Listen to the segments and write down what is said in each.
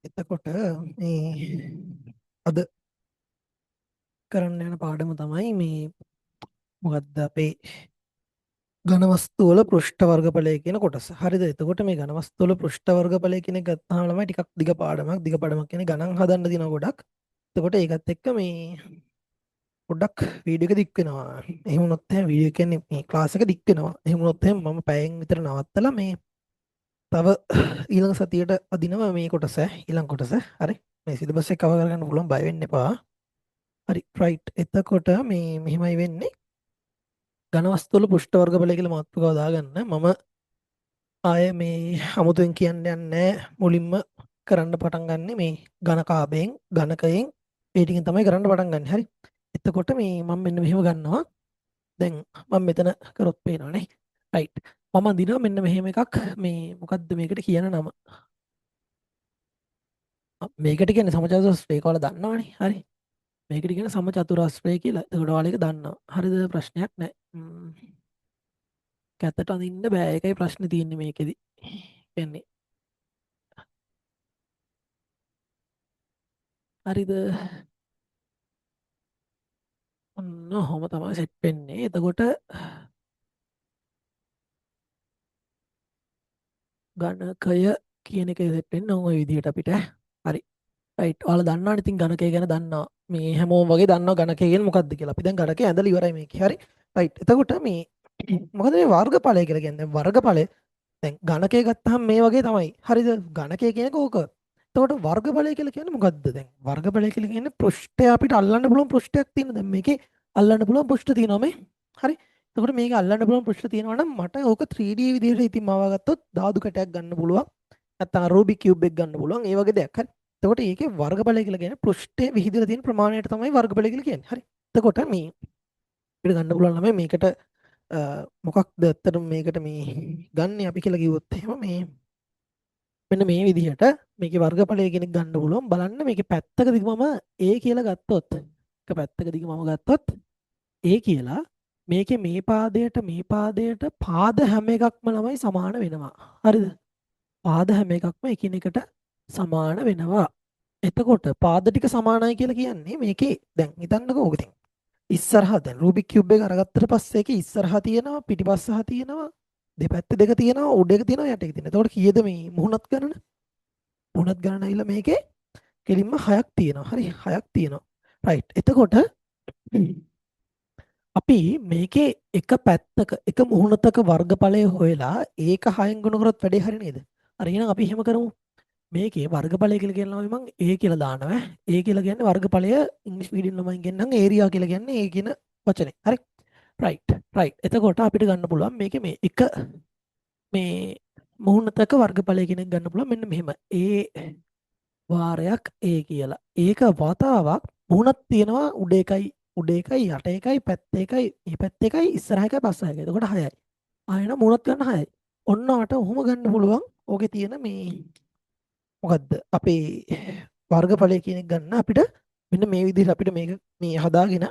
එතකොට මේ අද කරන්න යන පාඩම තමයි මේ මොකද්ද අපේ ඝන වස්තු වල පෘෂ්ඨ වර්ගඵලය කියන කොටස. හරිද? එතකොට මේ ඝන වස්තු වල පෘෂ්ඨ වර්ගඵලය කියන එක ගත්තාම ළමයි ටිකක් දිග පාඩමක්. දිග පාඩමක් කියන්නේ ගණන් හදන්න දිනන ගොඩක්. එතකොට ඒකත් එක්ක මේ පොඩ්ඩක් වීඩියෝ එක දික් වෙනවා. එහෙම වුණොත් එහෙනම් වීඩියෝ කියන්නේ මේ ක්ලාස් එක දික් වෙනවා. එහෙම වුණොත් එහෙනම් මම පැයෙන් විතර නවත්තලා මේ තව ඊළඟ සතියට අදිනවා මේ කොටස. ඊළඟ කොටස. හරි. මේ සිලබස් එක කවර් කරගන්න පුළුවන් බය වෙන්න එපා. හරි රයිට් එතකොට මේ මෙහෙමයි වෙන්නේ ඝන වස්තු වල පෘෂ්ඨ වර්ගඵලය කියලා මාතෘකාව දාගන්න මම ආයේ මේ අමුතුවෙන් කියන්න යන්නේ මුලින්ම කරන්න පටන් ගන්නෙ මේ ඝනකාභයෙන් ඝනකයෙන් ඒ ටිකෙන් තමයි කරන්න පටන් ගන්න. හරි එතකොට මේ මම මෙන්න මෙහෙම ගන්නවා දැන් මම මෙතන කරොත් පේනවනේ රයිට් මම අඳිනවා මෙන්න මෙහෙම එකක් මේ මොකද්ද මේකට කියන නම මේකට කියන්නේ සමචතුරස්‍රය ඒක ඔයාලා දන්නවනේ හරි මේකට කියන සමචතුරස්‍රය කියලා. එතකොට ඔයාලා ඒක දන්නවා. හරිද? ප්‍රශ්නයක් නැහැ. කැතට අඳින්න බෑ. ඒකයි ප්‍රශ්නේ තියෙන්නේ මේකෙදි. වෙන්නේ. හරිද? ඔන්න ඔහොම තමයි සෙට් වෙන්නේ. එතකොට ගණකය කියන එක සෙට් වෙන්නේ ওই විදිහට අපිට. හරි. රයිට්. ඔයාලා දන්නවනේ ඉතින් ගණකය ගැන දන්නවා. මේ හැමෝම වගේ දන්නවා ගණකය කියන්නේ මොකක්ද කියලා. අපි දැන් ගණකය ඇදලා ඉවරයි මේකේ. හරි. රයිට්. එතකොට මේ මොකද මේ වර්ගඵලය කියලා කියන්නේ? වර්ගඵලය දැන් ගණකය ගත්තාම මේ වගේ තමයි. හරිද? ගණකය කියන්නේ ඕක. එතකොට වර්ගඵලය කියලා කියන්නේ මොකද්ද? දැන් වර්ගඵලය කියලා කියන්නේ පෘෂ්ඨය අපිට අල්ලන්න පුළුවන් පෘෂ්ඨයක් තියෙනවා. දැන් මේකේ අල්ලන්න පුළුවන් පෘෂ්ඨ තියෙනවා මේ. හරි. එතකොට මේක අල්ලන්න පුළුවන් පෘෂ්ඨ තියෙනවා නම් මට ඕක 3D විදිහට ඉතින් මවා ගත්තොත් ධාතු කැටයක් ගන්න පුළුවන්. නැත්නම් රූබික් කියුබ් එක ගන්න පුළුවන්. ඒ වගේ දෙයක්. හරි. එතකොට ඒකේ වර්ගඵලය කියලා කියන්නේ පෘෂ්ඨයේ විහිදලා තියෙන ප්‍රමාණයට තමයි වර්ගඵලය කියලා කියන්නේ. හරි. එතකොට මේ අපිට ගන්න පුළුවන් ළමයි මේකට මොකක්ද ඇත්තටම මේකට මේ ගන්න අපි කියලා කිව්වොත් එහෙම මේ මෙන්න මේ විදිහට මේකේ වර්ගඵලය කෙනෙක් ගන්න පුළුවන් බලන්න මේකේ පැත්තක දිග මම a කියලා ගත්තොත් එක පැත්තක දිග මම ගත්තොත් a කියලා මේකේ මේ පාදයට පාද හැම එකක්ම ළමයි සමාන වෙනවා හරිද පාද හැම එකක්ම එකිනෙකට සමාන වෙනවා එතකොට පාද ටික සමානයි කියලා කියන්නේ මේකේ දැන් හිතන්නකෝ ඕක ඉස්සරහා දැන් රූබික් කියුබ් එක අරගත්තට පස්සේ ඒකේ ඉස්සරහා තියෙනවා පිටිපස්සහා තියෙනවා දෙපැත්ත දෙක තියෙනවා උඩ එක තියෙනවා යට එක තියෙනවා. එතකොට කීයද මේ මුහුණත් ගණන? මුහුණත් ගණන ඇවිල්ලා මේකේ කෙලින්ම 6ක් තියෙනවා. හරි 6ක් තියෙනවා. රයිට්. එතකොට අපි මේකේ එක පැත්තක එක මුහුණතක වර්ගඵලය හොයලා ඒක 6න් ගුණ කරොත් වැඩේ හරි නේද? හරි එහෙනම් අපි එහෙම කරමු. මේකේ වර්ගඵලය කියලා කියනවා මම A කියලා දානවා. A කියලා කියන්නේ වර්ගඵලය ඉංග්‍රීසි මීඩියම් ළමයින් ගෙන්නම් ඒරියා කියලා කියන්නේ A කියන වචනේ. හරි. රයිට්. රයිට්. එතකොට අපිට ගන්න පුළුවන් මේකේ මේ එක මේ මුහුණතක වර්ගඵලය කෙනෙක් ගන්න පුළුවන් මෙන්න මෙහෙම. A වාරයක් A කියලා. ඒක වතාවක් මුහුණක් තියෙනවා උඩ එකයි යට එකයි පැත්ත එකයි මේ පැත්ත එකයි ඉස්සරහ එකයි පස්සහ එකයි. එතකොට 6යි. ආයෙන මුහුණත් ගන්න 6යි. ඔන්න අට ඔහොම ගන්න පුළුවන්. ඕකේ තියෙන මේ මොකද්ද අපේ වර්ගඵලය කියන එක ගන්න අපිට මෙන්න මේ විදිහට අපිට මේක මේ හදාගෙන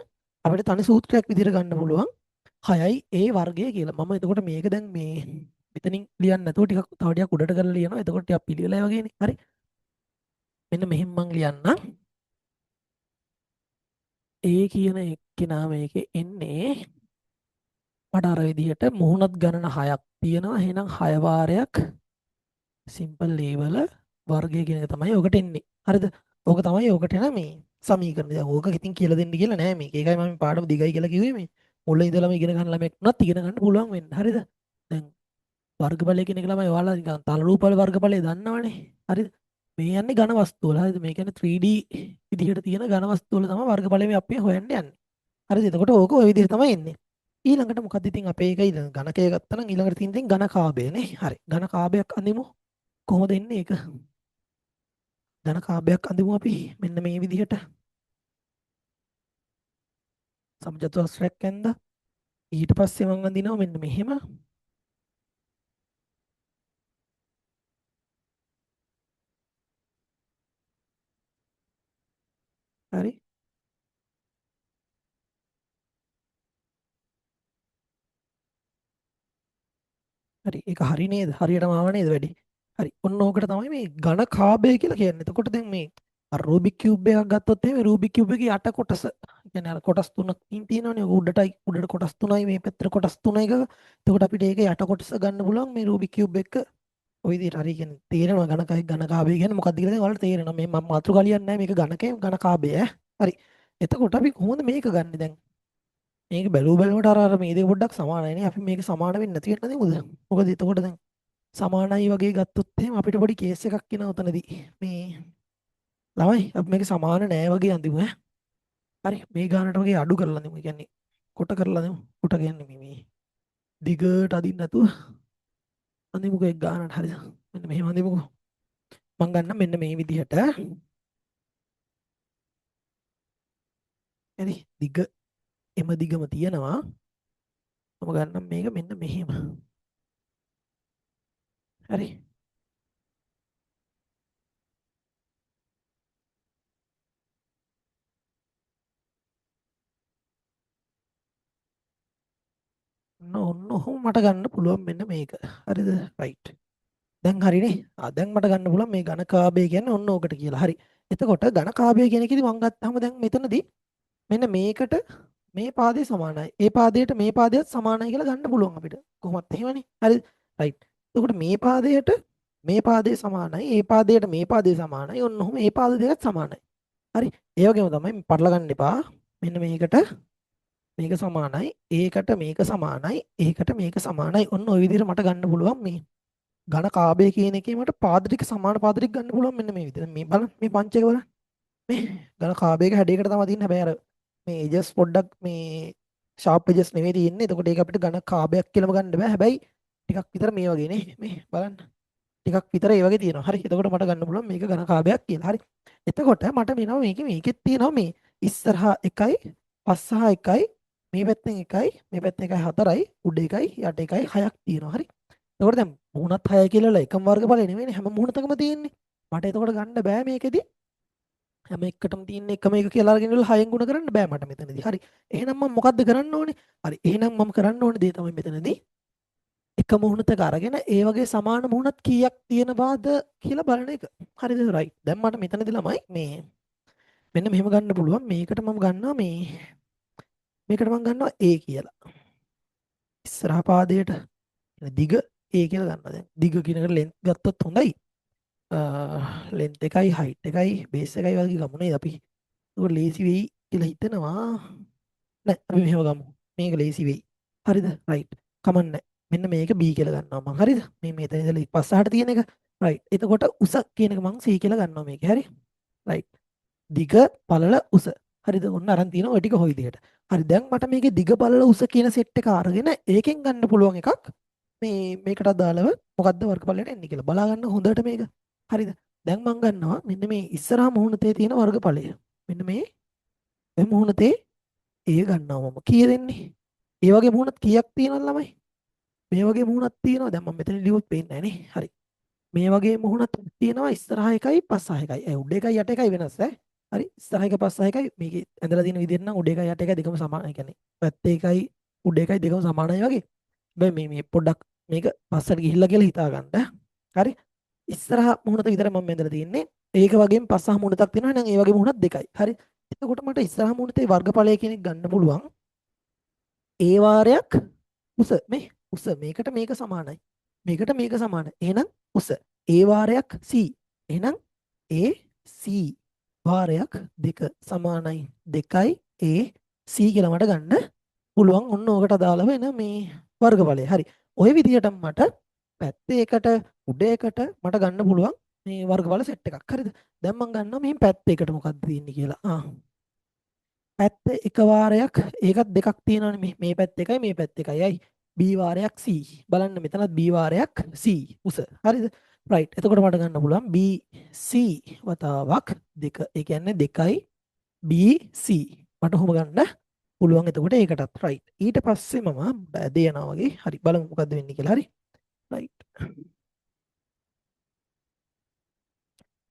අපිට තනි සූත්‍රයක් විදිහට ගන්න පුළුවන් 6යි A වර්ගය කියලා. මම එතකොට මේක දැන් මේ මෙතනින් ලියන්න නැතුව ටිකක් තව ටිකක් උඩට කරලා ලියනවා. එතකොට ටිකක් පිළිවෙලයි වගේනේ. හරි. මෙන්න මෙහෙම මං ලියන්නම්. A කියන එක්කෙනා මේකේ එන්නේ මට අර විදිහට මුහුණත් ගණන 6ක් තියෙනවා. එහෙනම් 6 වාරයක් සිම්පල් ලේවල වර්ගය කියන එක තමයි ඔකට එන්නේ. හරිද? ඕක තමයි ඔකට එන මේ සමීකරණ. දැන් ඕක ඉතින් කියලා දෙන්න කියලා නෑ මේක. ඒකයි මම පාඩම දිගයි කියලා කිව්වේ මේ. මුල ඉඳලම ඉගෙන ගන්න ළමෙක් වුණත් ඉගෙන ගන්න පුළුවන් වෙන්න. හරිද? දැන් වර්ගඵලය කියන එක ළමයි ඔයාලා නිකන් තල රූපවල වර්ගඵලය දන්නවනේ. හරිද? මේ යන්නේ ඝන වස්තු වල. හරිද? මේ කියන්නේ 3D විදිහට තියෙන ඝන වස්තු වල තමයි වර්ගඵලය මේ අපි හොයන්න යන්නේ. හරිද? එතකොට ඕක ওই විදිහට තමයි එන්නේ. ඊළඟට මොකද්ද ඉතින් අපේ එක ඊළඟ ඝනකය ගත්තා නම් ඊළඟට තියෙන ඉතින් ඝනකාභය නේ. හරි. ඝනකාභයක් අඳිමු. කොහොමද එන්නේ ඒක? ඝනකාභයක් අඳිමු අපි මෙන්න මේ විදිහට. සමජතුරස්‍රයක් ඇඳ ඊට පස්සේ මම අඳිනවා මෙන්න මෙහෙම. හරි. හරි. ඒක හරි නේද? හරියටම ආව නේද වැඩි? හරි. ඔන්න ඕකට තමයි මේ ඝන කාභය කියලා කියන්නේ. එතකොට දැන් මේ අර රූබික් කියුබ් එකක් ගත්තොත් එහෙම රූබික් කියුබ් එකේ යට කොටස කියන්නේ අර කොටස් තුනකින් තියෙනවනේ. උඩට කොටස් තුනයි මේ පැත්තට කොටස් තුනයි එකක. එතකොට අපිට ඒක යට කොටස ගන්න පුළුවන් මේ රූබික් කියුබ් එක ඔය විදිහට හරි කියන්නේ තේරෙනවා ඝනකයි ඝන කාභය කියන්නේ මොකක්ද කියලා දැන් ඔයාලට තේරෙනවා. මේ මම මාතෘකාව ලියන්නේ නැහැ මේක ඝනකේ ඝන කාභය ඈ. හරි. එතකොට අපි කොහොමද මේක ගන්නෙ දැන්? මේක බැලුව බැලමට අර මේ දෙක පොඩ්ඩක් සමානයි නේ. අපි මේක සමාන වෙන්නේ නැති වෙන්න දෙමුද? මොකද එතකොට දැන් සමානයි වගේ ගත්තොත් එහෙම අපිට පොඩි කේස් එකක් එනවා උතනදී. මේ ළමයි අපි මේක සමාන නෑ වගේ අඳිමු ඈ. හරි මේ ගානට වගේ අඩු කරලා දෙමු. ඒ කියන්නේ කොට කරලා දෙමු. කොට කියන්නේ මේ දිගට අදින්න නැතුව අඳිමුකෝ එක් ගානට හරිද? මෙන්න මෙහෙම අඳිමුකෝ. මම ගන්න මෙන්න මේ විදිහට. හරි දිග එම දිගම තියෙනවා. මම ගන්නම් මේක මෙන්න මෙහෙම. හරි. ඔන්න ඔහොම මට ගන්න පුළුවන් මෙන්න මේක. හරිද? රයිට්. දැන් හරිනේ. දැන් මට ගන්න පුළුවන් මේ ඝන කාභය කියන්නේ ඔන්න ඕකට කියලා. හරි. එතකොට ඝන කාභය කියන එකේදී මම ගත්තාම දැන් මෙතනදී මෙන්න මේකට මේ පාදේ සමානයි. ඒ පාදයට මේ පාදයට සමානයි කියලා ගන්න පුළුවන් අපිට. කොහොමත් එහෙමනේ. හරි. රයිට්. එතකොට මේ පාදයට මේ පාදේ සමානයි. ඒ පාදයට මේ පාදේ සමානයි. ඔන්න ඔහොම ඒ පාද දෙකත් සමානයි. හරි. ඒ වගේම තමයි පටල ගන්න එපා. මෙන්න මේකට මේක සමානයි. ඒකට මේක සමානයි. ඒකට මේක සමානයි. ඔන්න ওই විදිහට මට ගන්න පුළුවන් මේ ඝන කාභය කියන එකේ මට පාද ටික සමාන පාද ටික ගන්න පුළුවන් මෙන්න මේ විදිහට. මේ බලන්න මේ පංච එක බලන්න. මේ ඝන කාභයක හැඩයකට තමයි තියෙන්නේ. හැබැයි අර මේ එජස් පොඩ්ඩක් මේ ෂාප් එජස් නෙවෙයි තියෙන්නේ. එතකොට ඒක අපිට ඝන කාභයක් කියලාම ගන්න බෑ. හැබැයි ටිකක් විතර මේ වගේ නේ. මේ බලන්න. ටිකක් විතර ඒ වගේ තියෙනවා. හරි. එතකොට මට ගන්න පුළුවන් මේක ඝන කාභයක් කියලා. හරි. එතකොට මට මෙනවා මේකෙත් තියෙනවා මේ ඉස්සරහා එකයි පස්සහා එකයි මේ පැත්තෙන් එකයි මේ පැත්තෙන් එකයි හතරයි උඩ එකයි යට එකයි හයක් තියෙනවා. හරි. එතකොට දැන් මුහුණත් 6 කියලා එකම වර්ගඵලය නෙවෙයිනේ හැම මුහුණතකම තියෙන්නේ. මට එතකොට ගන්න බෑ මේකෙදි හැම එකටම තියෙන එකම එක කියලා අරගෙන ඉවරලා 6න් ගුණ කරන්න බෑ මට මෙතනදී. හරි. එහෙනම් මම මොකද්ද කරන්න ඕනේ? හරි. එහෙනම් මම කරන්න ඕනේ දේ තමයි මෙතනදී එක මුහුණතක අරගෙන ඒ වගේ සමාන මුහුණත් කීයක් තියෙන බාද කියලා බලන එක. හරිද? රයිට්. දැන් මට මෙතනදී ළමයි මේ මෙන්න මෙහෙම ගන්න පුළුවන්. මේකට මම ගන්නවා මේකට මම ගන්නවා A කියලා. ඉස්සරහා පාදයට දිග A කියලා ගන්නවා. දැන් දිග කියන එකට length ගත්තොත් හොඳයි. length එකයි height එකයි base එකයි වගේ ගමු නේද අපි. ඒක ලේසි වෙයි කියලා හිතනවා. නෑ අපි මෙහෙම ගමු. මේක ලේසි වෙයි. හරිද? right. කමන්නේ. මෙන්න මේක B කියලා ගන්නවා මම. හරිද? මේ මෙතන ඉඳලා පස්සහට තියෙන එක. right. එතකොට උස කියන එක මම C කියලා ගන්නවා මේකේ. හරි? right. දිග පළල උස. හරිද? ඔන්න අරන් තියෙනවා ඔය ටික හොයි විදිහට. හරි දැන් මට මේකේ දිග පළල උස කියන සෙට් එක අරගෙන ඒකෙන් ගන්න පුළුවන් එකක් මේකට අදාළව මොකද්ද වර්ගඵලයට එන්නේ කියලා බලා ගන්න හොඳට මේක. හරිද? දැන් මම ගන්නවා මෙන්න මේ ඉස්සරහා මුහුණතේ තියෙන වර්ගඵලය. මෙන්න මේ මුහුණතේ ඒ ගන්නවා මම. කීය දෙන්නේ? ඒ වගේ මුහුණත් කීයක් තියෙනවද ළමයි? මේ වගේ මුහුණක් තියෙනවා. දැන් මම මෙතන ලියුවොත් පේන්නේ නැහැ නේ. හරි. මේ වගේ මුහුණක් තියෙනවා ඉස්සරහා එකයි පස්සහා එකයි. උඩ එකයි යට එකයි වෙනස් ඈ. හරි ඉස්සරහ එක පස්සහ එකයි මේකේ ඇඳලා තියෙන විදිහට නම් උඩ එකයි යට එකයි දෙකම සමානයි. කියන්නේ පැත්තේ එකයි උඩ එකයි දෙකම සමානයි වගේ. හැබැයි මේ පොඩ්ඩක් මේක පස්සට ගිහිල්ලා කියලා හිතා ගන්න. හරි ඉස්සරහ මුහුණත විතර මම ඇඳලා තියෙන්නේ. ඒක වගේම පස්සහ මුහුණතක් තියෙනවා. එහෙනම් ඒ වගේ මුහුණක් දෙකයි. හරි එතකොට මට ඉස්සරහ මුහුණතේ වර්ගඵලය කෙනෙක් ගන්න පුළුවන්. ඒ වාරයක් උස මේ උස මේකට මේක සමානයි. මේකට මේක සමානයි. එහෙනම් උස ඒ වාරයක් C. එහෙනම් AC වාරයක් දෙක සමානයි 2යි AC කියලා මට ගන්න පුළුවන්. ඔන්න ඕකට අදාළ වෙන මේ වර්ගඵලය. හරි. ওই විදිහට මට පැත්තේ එකට උඩ එකට මට ගන්න පුළුවන් මේ වර්ගඵල සෙට් එකක්. හරිද? දැන් මම ගන්නවා මේ පැත්තේ එකට මොකක්ද තියෙන්නේ කියලා. පැත්ත එක වාරයක් ඒකත් දෙකක් තියෙනවානේ මේ පැත්ත එකයි මේ පැත්ත එකයි. අයි B වාරයක් C. බලන්න මෙතනත් B වාරයක් C උස. හරිද? right. එතකොට මට ගන්න පුළුවන් BC වතාවක් දෙක. ඒ කියන්නේ 2යි BC. මට ඔහොම ගන්න පුළුවන්. එතකොට ඒකටත් right. ඊට පස්සේ මම බැදේනවා වගේ. හරි බලමු මොකද්ද වෙන්නේ කියලා. හරි. right.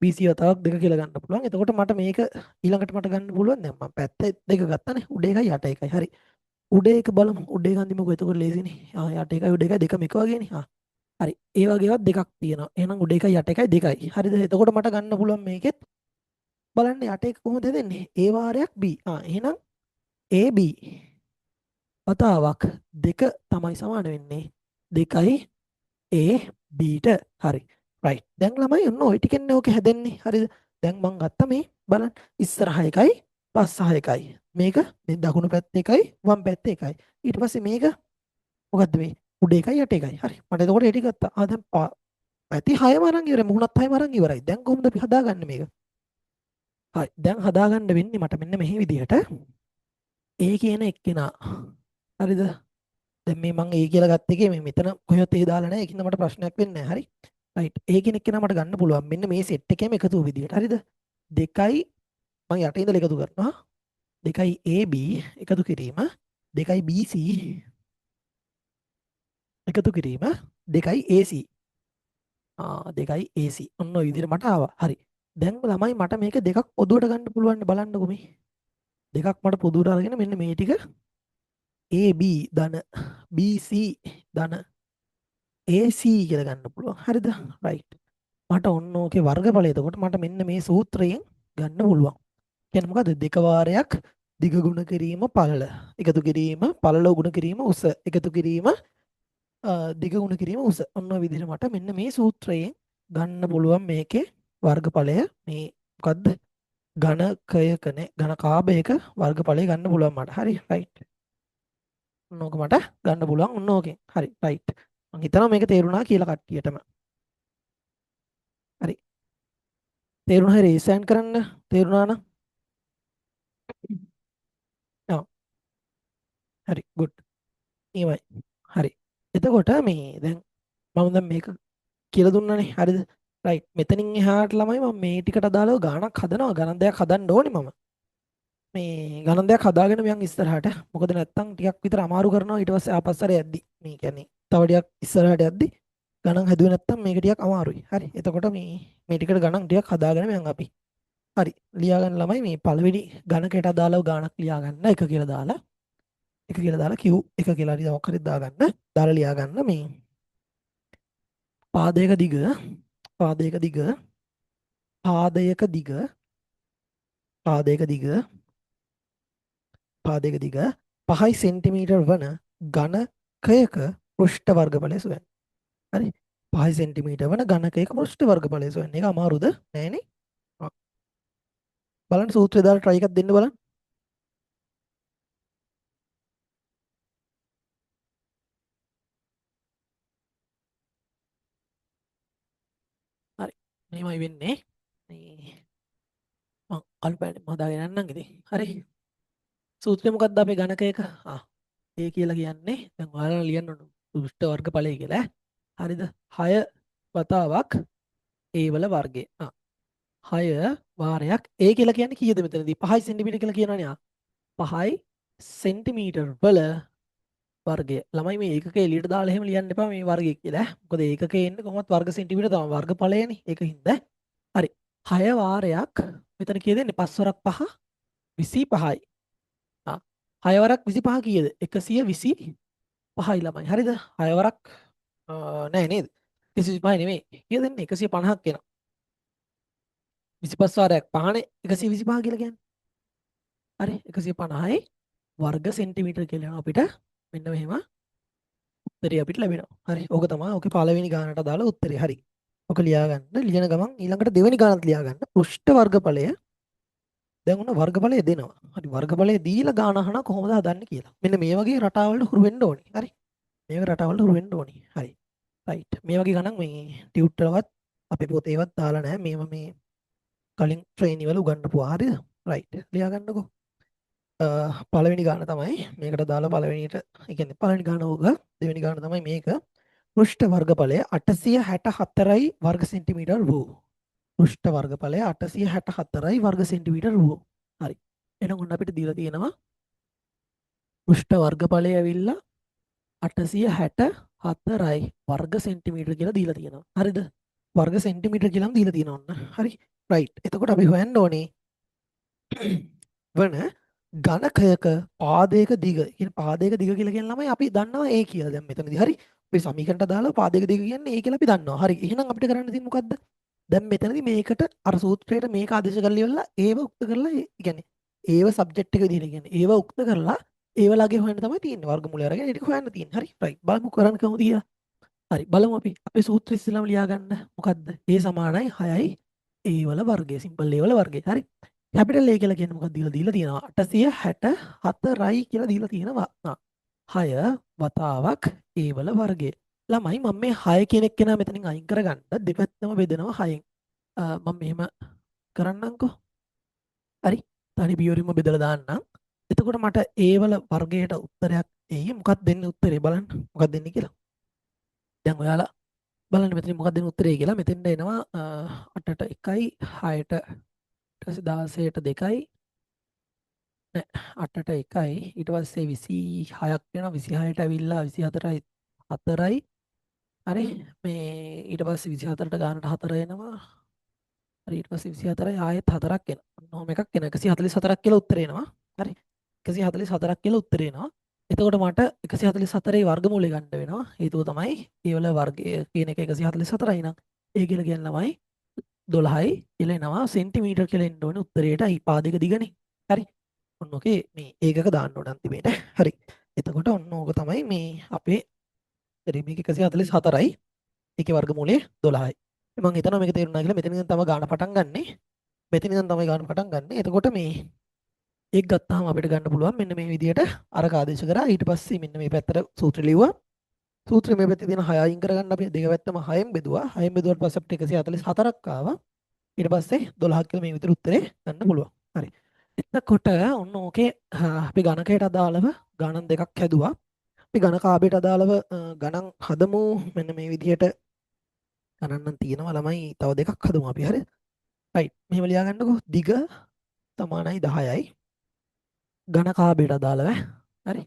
BC වතාවක් දෙක කියලා ගන්න පුළුවන්. එතකොට මට මේක ඊළඟට මට ගන්න පුළුවන්. දැන් මම පැත්ත දෙක ගත්තානේ. උඩ එකයි යට එකයි. හරි. උඩ එක බලමු. උඩ එක අන්තිමකෝ. එතකොට ලේසිනේ. යට එකයි උඩ එකයි දෙකම එක වගේනේ. හරි. ඒ වගේ ඒවා දෙකක් තියෙනවා. එහෙනම් උඩ එකයි යට එකයි දෙකයි. හරිද? එතකොට මට ගන්න පුළුවන් මේකෙත් බලන්න යට එක කොහොමද දෙන්නේ? A වාරයක් B. එහෙනම් AB වතාවක් දෙක තමයි සමාන වෙන්නේ 2යි ABට. හරි. රයිට්. දැන් ළමයි ඔන්න ওই ටිකෙන්නේ ඕක හැදෙන්නේ. හරිද? දැන් මං ගත්ත මේ බලන්න ඉස්සරහ එකයි පස්සහ එකයි. මේක මේ දකුණු පැත්තේ එකයි වම් පැත්තේ එකයි. ඊට පස්සේ මේක මොකද්ද මේ උඩ එකයි යට එකයි. හරි. මට එතකොට ඒ ටික ගත්තා. දැන් පැති 6ම අරන් ඉවරයි. මුහුණත් 6ම අරන් ඉවරයි. දැන් කොහොමද අපි හදාගන්නේ මේක? හරි. දැන් හදාගන්න වෙන්නේ මට මෙන්න මෙහි විදිහට A කියන එක්කෙනා. හරිද? දැන් මේ මං A කියලා ගත්ත එකේ මේ මෙතන කොහෙවත් A දාලා නැහැ. ඒකින්ද මට ප්‍රශ්නයක් වෙන්නේ නැහැ. හරි. රයිට්. A කියන එක්කෙනා මට ගන්න පුළුවන්. මෙන්න මේ සෙට් එකේම එකතු විදිහට. හරිද? දෙකයි මං යට ඉඳලා එකතු කරනවා. දෙකයි AB එකතු කිරීම. දෙකයි BC එකතු කිරීම. දෙකයි AC. දෙකයි AC. ඔන්න ඔය විදිහට මට ආවා. හරි. දැන් ළමයි මට මේක දෙකක් පොදුවට ගන්න පුළුවන් නේ බලන්නකෝ මේ. දෙකක් මට පොදුවට අරගෙන මෙන්න මේ ටික AB ධන BC ධන AC කියලා ගන්න පුළුවන්. හරිද? රයිට්. මට ඔන්න ඕකේ වර්ගඵලය එතකොට මට මෙන්න මේ සූත්‍රයෙන් ගන්න පුළුවන්. කියන්නේ මොකද්ද? දෙක වාරයක් දිග ගුණ කිරීම පළල එකතු කිරීම පළල ගුණ කිරීම උස එකතු කිරීම දිග ගුණ කිරීම උස. ඔන්න ඔය විදිහට මට මෙන්න මේ සූත්‍රයෙන් ගන්න පුළුවන් මේකේ වර්ගඵලය මේ මොකද්ද? ඝනකයකනේ ඝනකාභයක වර්ගඵලය ගන්න පුළුවන් මට. හරි රයිට්. ඔන්න ඕක මට ගන්න පුළුවන් ඔන්න ඕකෙන්. හරි රයිට්. මම හිතනවා මේක තේරුණා කියලා කට්ටියටම. හරි. තේරුණා හරි රේසෑන් කරන්න තේරුණා නම්. ඔව්. හරි good. එහෙමයි. හරි. එතකොට මේ දැන් මම දැන් මේක කියලා දුන්නානේ. හරිද? රයිට්. මෙතනින් එහාට ළමයි මම මේ ටිකට අදාළව ගාණක් හදනවා. ගණන් දෙයක් හදන්න ඕනේ මම. මේ ගණන් දෙයක් හදාගෙන මම ඉස්සරහට. මොකද නැත්තම් ටිකක් විතර අමාරු කරනවා ඊට පස්සේ ආපස්සට යද්දි. මේ කියන්නේ තව ටිකක් ඉස්සරහට යද්දි ගණන් හැදුවේ නැත්තම් මේක ටිකක් අමාරුයි. හරි. එතකොට මේ ටිකට ගණන් ටිකක් හදාගෙන මම අපි. හරි. ලියා ගන්න ළමයි මේ පළවෙනි ඝනකයට අදාළව ගාණක් ලියා ගන්න. 1 කියලා දාලා 1 කියලා දාලා Q 1 කියලා හරි මොකක් හරි දාගන්න. දාලා ලියා ගන්න මේ පාදයක දිග පාදයක දිග පාදයක දිග පාදයක දිග පාදයක දිග 5 සෙන්ටිමීටර් වන ඝනකයක පෘෂ්ඨ වර්ගඵලය සොයන්න. හරි. 5 සෙන්ටිමීටර් වන ඝනකයක පෘෂ්ඨ වර්ගඵලය සොයන්න. ඒක අමාරුද? නෑනේ. බලන්න සූත්‍රය දාලා try එකක් දෙන්න බලන්න. හරි. මෙහෙමයි වෙන්නේ. මේ මම අල්පෑනේ හදාගෙන යන්නම් ඉතින්. හරි. සූත්‍රය මොකක්ද අපේ ඝනකයක? ඒ කියලා කියන්නේ දැන් ඔයාලා ලියන්න ඕන පෘෂ්ඨ වර්ගඵලය කියලා. හරිද? 6 වතාවක් A වල වර්ගය. 6 වාරයක් A කියලා කියන්නේ කීයද මෙතනදී? 5 සෙන්ටිමීටර කියලා කියනවනේ. 5 සෙන්ටිමීටර් වල වර්ගය. ළමයි මේ ඒකක එළියට දාලා එහෙම ලියන්න එපා මේ වර්ගය කියලා. මොකද ඒකකේ එන්නේ කොහොමවත් වර්ග සෙන්ටිමීටර තමයි වර්ගඵලයනේ. ඒකින්ද හරි. 6 වාරයක් මෙතන කීයද එන්නේ? 5 වරක් 5 25යි. 6 වරක් 25 කීයද? 125යි ළමයි. හරිද? 6 වරක් නෑ නේද? 125 නෙමෙයි. කීයද එන්නේ? 150ක් එනවා. 25 වාරයක් 5නේ 125 කියලා කියන්නේ. හරි 150යි වර්ග සෙන්ටිමීටර කියලා යනවා අපිට. මෙන්න මෙහෙම උත්තරය අපිට ලැබෙනවා. හරි. ඕක තමයි ඔකේ පළවෙනි ගානට දාලා උත්තරේ. හරි. ඔක ලියා ගන්න. ලියන ගමන් ඊළඟට දෙවෙනි ගානත් ලියා ගන්න. පෘෂ්ඨ වර්ගඵලය දැන් උන වර්ගඵලය දෙනවා. හරි වර්ගඵලය දීලා ගාන අහන කොහොමද හදන්නේ කියලා. මෙන්න මේ වගේ රටාවලට හුරු වෙන්න ඕනේ. හරි. මේ වගේ රටාවලට හුරු වෙන්න ඕනේ. හරි. රයිට්. මේ වගේ ගණන් මේ ටියුටර්වත් අපේ පොතේවත් දාලා නැහැ. මේව මේ කලින් ට්‍රේනිං වල උගන්වපුවා. හරිද? රයිට්. ලියා ගන්නකෝ. පළවෙනි ගාන තමයි මේකට දාලා පළවෙනියට ඒ කියන්නේ පළවෙනි ගාන ඕක දෙවෙනි ගාන තමයි මේක පෘෂ්ඨ වර්ගඵලය 864යි වර්ග සෙන්ටිමීටර් වූ පෘෂ්ඨ වර්ගඵලය 864යි වර්ග සෙන්ටිමීටර් වූ හරි එහෙනම් ඔන්න අපිට දීලා තියෙනවා පෘෂ්ඨ වර්ගඵලය ඇවිල්ලා 864යි වර්ග සෙන්ටිමීටර් කියලා දීලා තියෙනවා හරිද වර්ග සෙන්ටිමීටර් කියලාම දීලා තියෙනවා ඔන්න හරි රයිට් එතකොට අපි හොයන්න ඕනේ වන ඝනකයක පාදයක දිග කියන පාදයක දිග කියලා කියන ළමයි අපි දන්නවා A කියලා දැන් මෙතනදී හරි අපි සමීකරණයට දාලා පාදක දෙක කියන්නේ ඒ කියලා අපි දන්නවා. හරි. එහෙනම් අපිට කරන්න තියෙන්නේ මොකද්ද? දැන් මෙතනදී මේකට අර සූත්‍රයට මේක ආදේශ කරලා ඉවරලා ඒව උක්ත කරලා ඒ කියන්නේ ඒව සබ්ජෙක්ට් එක විදිහට කියන්නේ ඒව උක්ත කරලා ඒවලගේ හොයන්න තමයි තියෙන්නේ. වර්ගමූලය අරගෙන ඒක හොයන්න තියෙන්නේ. හරි. රයිට්. බලමු කරන්න කොහොමද කියලා. හරි. බලමු අපි. අපේ සූත්‍රය ඉස්සෙල්ලාම ලියා ගන්න. මොකද්ද? A සමානයි 6යි A වල වර්ගය. සිම්පල් A වල වර්ගය. හරි. කැපිටල් A කියලා කියන්නේ මොකක්ද දීලා තියෙනවා 864යි කියලා දීලා තියෙනවා. 6 වතාවක් A වල වර්ගය. ළමයි මම මේ 6 කියන එක කෙනා මෙතනින් අයින් කරගන්න දෙපැත්තම බෙදනවා 6න්. මම මෙහෙම කරන්නම්කෝ. හරි. තනි පියවරින්ම බෙදලා දාන්නම්. එතකොට මට A වල වර්ගයට උත්තරයක් එයි. මොකක්ද දෙන්නේ උත්තරේ බලන්න. මොකක්ද දෙන්නේ කියලා. දැන් ඔයාලා බලන්න මෙතන මොකක්ද දෙන්නේ උත්තරේ කියලා. මෙතෙන්ට එනවා 8ට 1යි 6ට ඊට පස්සේ 16ට 2යි නෑ 8ට 1යි ඊට පස්සේ 26ක් වෙනවා 26ට ඇවිල්ලා 24යි 4යි හරි මේ ඊට පස්සේ 24ට ගානට 4 එනවා හරි ඊට පස්සේ 24යි ආයෙත් 4ක් එනවා ඔන්නෝම එකක් එනවා 144ක් කියලා උත්තරේ එනවා හරි 144ක් කියලා උත්තරේ එනවා එතකොට මට 144ේ වර්ගමූලය ගන්න වෙනවා හේතුව තමයි ඒ වල වර්ගය කියන එක 144යි නම් ඒ කියලා කියන ළමයි 12යි කියලා එනවා සෙන්ටිමීටර් කියලා එන්න ඕනේ උත්තරේට පාදක දිගනේ හරි ඔන්න ඔකේ මේ ඒකක දාන්න ඕන අන්තිමේට හරි එතකොට ඔන්න ඕක තමයි මේ අපේ මේක 144යි ඒකේ වර්ගමූලය 12යි මම හිතනවා මේක තේරුණා කියලා මෙතන ඉඳන් තමයි ගාන පටන් ගන්නෙ මෙතන ඉඳන් තමයි ගාන පටන් ගන්නෙ එතකොට මේ ඒක ගත්තාම අපිට ගන්න පුළුවන් මෙන්න මේ විදිහට අරක ආදේශ කරා ඊට පස්සේ මෙන්න මේ පැත්තට සූත්‍රය ලිව්වා සූත්‍රය මේ පැත්තේ තියෙන 6 අයින් කරගන්න අපි දෙක පැත්තම 6න් බෙදුවා 6න් බෙදුවාට පස්සේ අපිට 144ක් ආවා ඊට පස්සේ 12ක් කියලා මේ විදිහට උත්තරේ ගන්න පුළුවන් හරි එතකොට ඔන්න ඕකේ අපි ගණකයට අදාළව ගණන් දෙකක් හැදුවා අපි ගණකාභයට අදාළව ගණන් හදමු මෙන්න මේ විදිහට ගණන් තියෙනවා ළමයි තව දෙකක් හදමු අපි හරි රයිට් මෙහෙම ලියා ගන්නකෝ දිග සමානයි 10යි ගණකාභයට අදාළව හරි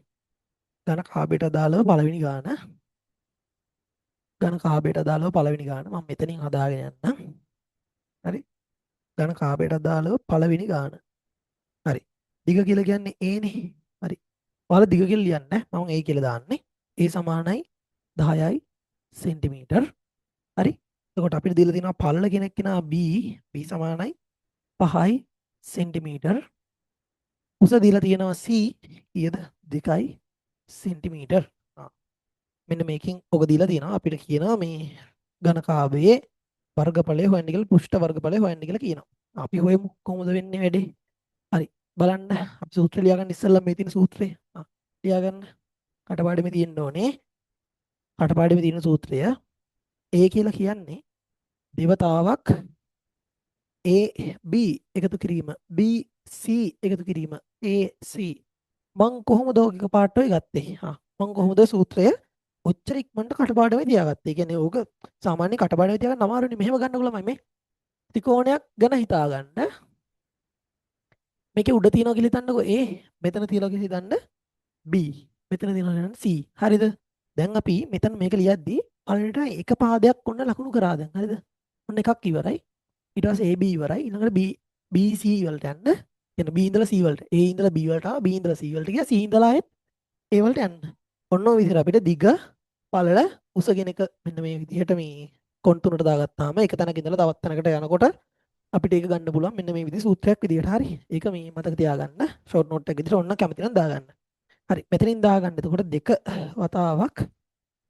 ගණකාභයට අදාළව පළවෙනි ගාන ගණකාභයට අදාළව පළවෙනි ගාන මම මෙතනින් හදාගෙන යන්නම් හරි ගණකාභයට අදාළව පළවෙනි ගාන හරි දිග කියලා කියන්නේ a නේ හරි ඔයාලා දිග කියලා ලියන්න මම a කියලා දාන්නේ a සමානයි 10යි සෙන්ටිමීටර් හරි එතකොට අපිට දීලා තියෙනවා පළල කෙනෙක් කෙනා b b සමානයි 5යි සෙන්ටිමීටර් උස දීලා තියෙනවා c කීයද 2යි සෙන්ටිමීටර් මෙන්න මේකෙන් ඔක දීලා තියෙනවා අපිට කියනවා මේ ඝනකාභයේ වර්ගඵලය හොයන්න කියලා පෘෂ්ඨ වර්ගඵලය හොයන්න කියලා කියනවා අපි හොයමු කොහොමද වෙන්නේ වැඩේ හරි බලන්න අපි සූත්‍රය ලියාගන්න ඉස්සෙල්ලා මේ තියෙන සූත්‍රය ලියාගන්න කටපාඩමේ තියෙන්න ඕනේ කටපාඩමේ තියෙන සූත්‍රය A කියලා කියන්නේ දේවතාවක් A B එකතු කිරීම B C එකතු කිරීම A C මං කොහොමද ඔක එකපාරට ඔය ගත්තේ මං කොහොමද සූත්‍රය ඔච්චර ඉක්මනට කටපාඩමේ තියාගත්තේ කියන්නේ ඕක සාමාන්‍ය කටපාඩමේ තියාගන්න අමාරුනේ මෙහෙම ගන්නකො ළමයි මේ ත්‍රිකෝණයක් ගැන හිතා ගන්න මේකේ උඩ තියනවා කියලා හිතන්නකෝ A මෙතන තියනවා කියලා හිතන්න B මෙතන තියනවා කියලා C හරිද දැන් අපි මෙතන මේක ලියද්දී අල්ලට එක පාදයක් ඔන්න ලකුණු කරා දැන් හරිද ඔන්න එකක් ඉවරයි ඊට පස්සේ AB ඉවරයි ඊළඟට BC වලට යන්න එන B ඉඳලා C වලට A ඉඳලා B වලට ආවා B ඉඳලා C වලට ගියා C ඉඳලා ආයෙත් A වලට යන්න ඔන්න ඔය විදිහට අපිට දිග පළල උස කියන එක මෙන්න මේ විදිහට මේ කොන්තුනට දාගත්තාම එක තැනක ඉඳලා තවත් තැනකට යනකොට අපිට ඒක ගන්න පුළුවන් මෙන්න මේ විදිහේ සූත්‍රයක් විදිහට හරි ඒක මේ මතක තියාගන්න ෂෝට් නෝට් එක විදිහට ඔන්න කැමති නම් දාගන්න හරි මෙතනින් දාගන්න එතකොට දෙක වතාවක්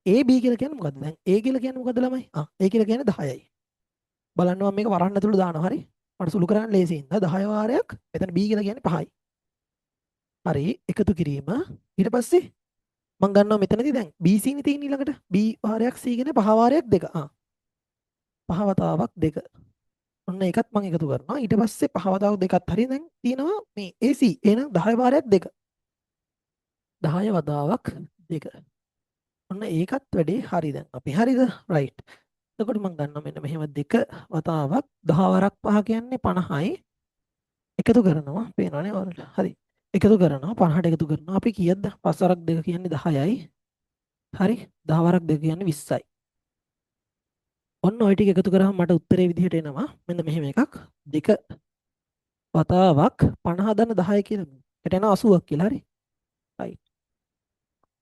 AB කියලා කියන්නේ මොකද්ද දැන් A කියලා කියන්නේ මොකද්ද ළමයි A කියලා කියන්නේ 10යි බලන්න මම මේක වරහන් ඇතුළේ දානවා හරි මට සුළු කරන්න ලේසි ඉඳ 10 වාරයක් මෙතන B කියලා කියන්නේ 5යි හරි එකතු කිරීම ඊට පස්සේ මම ගන්නවා මෙතනදී දැන් BC නේ තියෙන ඊළඟට B වාරයක් C කියන්නේ 5 වාරයක් 2 5 වතාවක් 2 ඔන්න ඒකත් මම එකතු කරනවා ඊට පස්සේ 5 වතාවක් දෙකත් හරිය දැන් තියෙනවා මේ AC එහෙනම් 10 වාරයක් 2 10 වතාවක් 2 ඔන්න ඒකත් වැඩේ හරි දැන් අපි හරිද රයිට් එතකොට මම ගන්නවා මෙන්න මෙහෙම 2 වතාවක් 10 වරක් 5 කියන්නේ 50යි එකතු කරනවා පේනවනේ ඔයාලට හරි එකතු කරනවා 50ට එකතු කරනවා අපි කීයද 5 වරක් 2 කියන්නේ 10යි හරි 10 වරක් 2 කියන්නේ 20යි ඔන්න ඔය ටික එකතු කරාම මට උත්තරේ විදිහට එනවා මෙන්න මෙහෙම එකක් 2 වතාවක් 50 දන්න 10 කියලා එකට එනවා 80ක් කියලා හරි රයිට්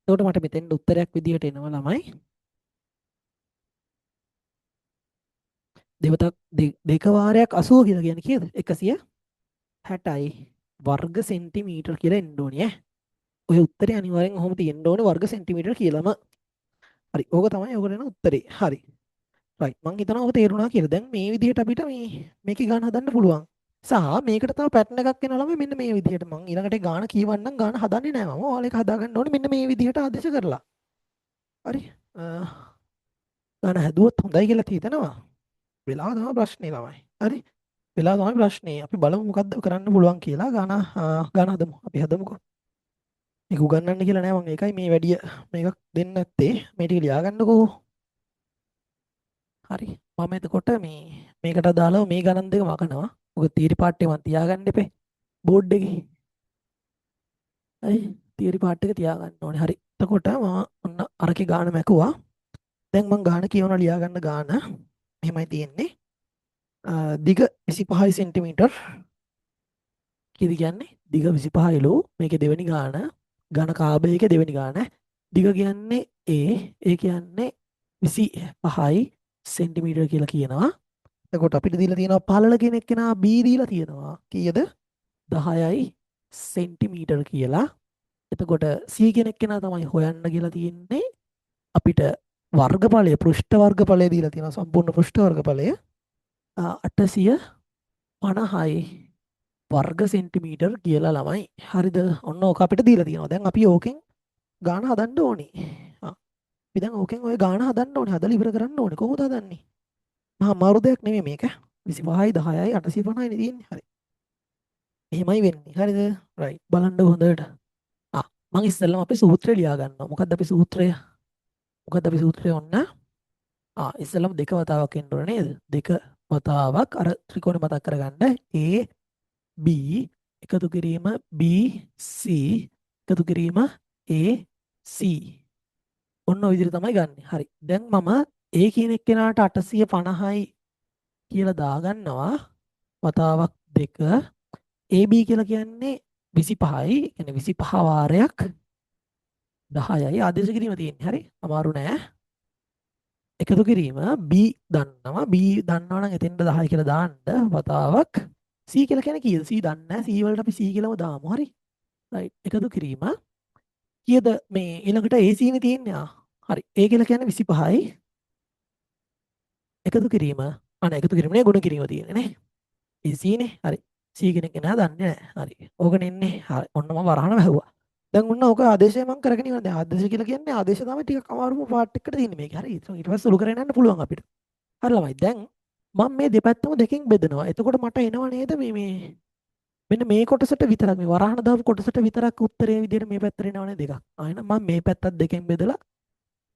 එතකොට මට මෙතෙන් උත්තරයක් විදිහට එනවා ළමයි දෙවතක් දෙක වාරයක් 80 කියලා කියන්නේ කීයද? 160යි වර්ග සෙන්ටිමීටර් කියලා එන්න ඕනේ ඈ. ඔය උත්තරේ අනිවාර්යෙන් ඔහොම තියෙන්න ඕනේ වර්ග සෙන්ටිමීටර් කියලාම. හරි. ඕක තමයි ඔකට එන උත්තරේ. හරි. රයිට්. මං හිතනවා ඔක තේරුණා කියලා. දැන් මේ විදිහට අපිට මේකේ ගාන හදන්න පුළුවන්. සහ මේකට තව පැටර්න් එකක් එනවා ළමයි මෙන්න මේ විදිහට. මං ඊළඟට ගාන කියවන්නම් ගාන හදන්නේ නැහැ මම. ඔයාලා ඒක හදාගන්න ඕනේ මෙන්න මේ විදිහට ආදේශ කරලා. හරි. ගාන හැදුවොත් හොඳයි කියලා හිතනවා. වෙලාව තමයි ප්‍රශ්නේ ළමයි. හරි. වෙලාව තමයි ප්‍රශ්නේ. අපි බලමු මොකද්ද කරන්න පුළුවන් කියලා. ගාන හදමු. අපි හදමුකෝ. මේක උගන්වන්න කියලා නෑ මම ඒකයි මේ වැඩි මේකක් දෙන්න නැත්තේ. මේ ටික ලියා ගන්නකෝ. හරි. මම එතකොට මේකට දාලා මේ ගණන් දෙක මකනවා. ඔක තීරි පාට් එක මම තියාගන්න එපේ. බෝඩ් එකේ. හරි. තීරි පාට් එක තියාගන්න ඕනේ. හරි. එතකොට මම ඔන්න අරකේ ගාන මැකුවා. දැන් මම ගාන කියවන ලියා ගන්න ගාන. මෙහෙමයි තියෙන්නේ. දිග 25 සෙන්ටිමීටර් කීයද කියන්නේ? දිග 25ලු මේකේ දෙවෙනි ගාන. ඝන කාබයකේ දෙවෙනි ගාන. දිග කියන්නේ ඒ කියන්නේ 25යි සෙන්ටිමීටර් කියලා කියනවා. එතකොට අපිට දීලා තියෙනවා පළල කෙනෙක් කෙනා B දීලා තියෙනවා. කීයද? 10යි සෙන්ටිමීටර් කියලා. එතකොට C කෙනෙක් කෙනා තමයි හොයන්න කියලා තියෙන්නේ. අපිට වර්ගඵලය පෘෂ්ඨ වර්ගඵලය දීලා තියෙනවා. සම්පූර්ණ පෘෂ්ඨ වර්ගඵලය 850යි වර්ග සෙන්ටිමීටර් කියලා ළමයි. හරිද? ඔන්න ඕක අපිට දීලා තියෙනවා. දැන් අපි ඕකෙන් ගාන හදන්න ඕනේ. අපි දැන් ඕකෙන් ඔය ගාන හදන්න ඕනේ. හදලා ඉවර කරන්න ඕනේ. කොහොමද හදන්නේ? මහා අමාරු දෙයක් නෙමෙයි මේක. 25යි 10යි 850යි නේ තියෙන්නේ. හරි. එහෙමයි වෙන්නේ. හරිද? රයිට්. බලන්න හොඳට. මම ඉස්සෙල්ලාම අපේ සූත්‍රය ලියා ගන්නවා. මොකද්ද අපේ සූත්‍රය? මොකද්ද අපේ සූත්‍රය ඔන්න? ඉස්සෙල්ලාම දෙක වතාවක් එන්න ඕනේ නේද? දෙක වතාවක් අර ත්‍රිකෝණය මතක් කරගන්න. A B එකතු කිරීම B C එකතු කිරීම A C. ඔන්න ඔය විදිහට තමයි ගන්නෙ. හරි. දැන් මම A කියන එක්කෙනාට 850යි කියලා දාගන්නවා. වතාවක් දෙක. AB කියලා කියන්නේ 25යි. කියන්නේ 25 වාරයක් 10යි ආදේශ කිරීම තියෙන්නේ. හරි. අමාරු නෑ. එකතු කිරීම B දන්නවා. B දන්නවා නම් එතෙන්ට 10 කියලා දාන්න වතාවක් C කියලා කියන්නේ කීයද? C දන්නේ නැහැ. C වලට අපි C කියලාම දාමු. හරි. රයිට්. එකතු කිරීම කීයද මේ ඊළඟට AC නේ තියෙන්නේ. හරි. A කියලා කියන්නේ 25යි. එකතු කිරීම අනේ එකතු කිරීම නේ ගුණ කිරීම තියෙන්නේ නේ. AC නේ. හරි. C කෙනෙක් නෑ දන්නේ නැහැ. හරි. ඕකනේ ඉන්නේ. හරි. ඔන්න මම වරහන වැහුවා. දැන් ඔන්න ඕක ආදේශය මම කරගෙන ඉවරයි. දැන් ආදේශ කියලා කියන්නේ ආදේශ තමයි ටිකක් අමාරුම පාර්ට් එකට තියෙන්නේ මේක. හරි. ඊට පස්සේ සුළු කරගෙන යන්න පුළුවන් අපිට. හරි ළමයි. දැන් මම මේ දෙපැත්තම දෙකෙන් බෙදනවා. එතකොට මට එනව නේද මේ මෙන්න මේ කොටසට විතරක් මේ වරහන දාපු කොටසට විතරක් උත්තරේ විදිහට මේ පැත්තට එනවනේ දෙකක්. ආයෙන මම මේ පැත්තත් දෙකෙන් බෙදලා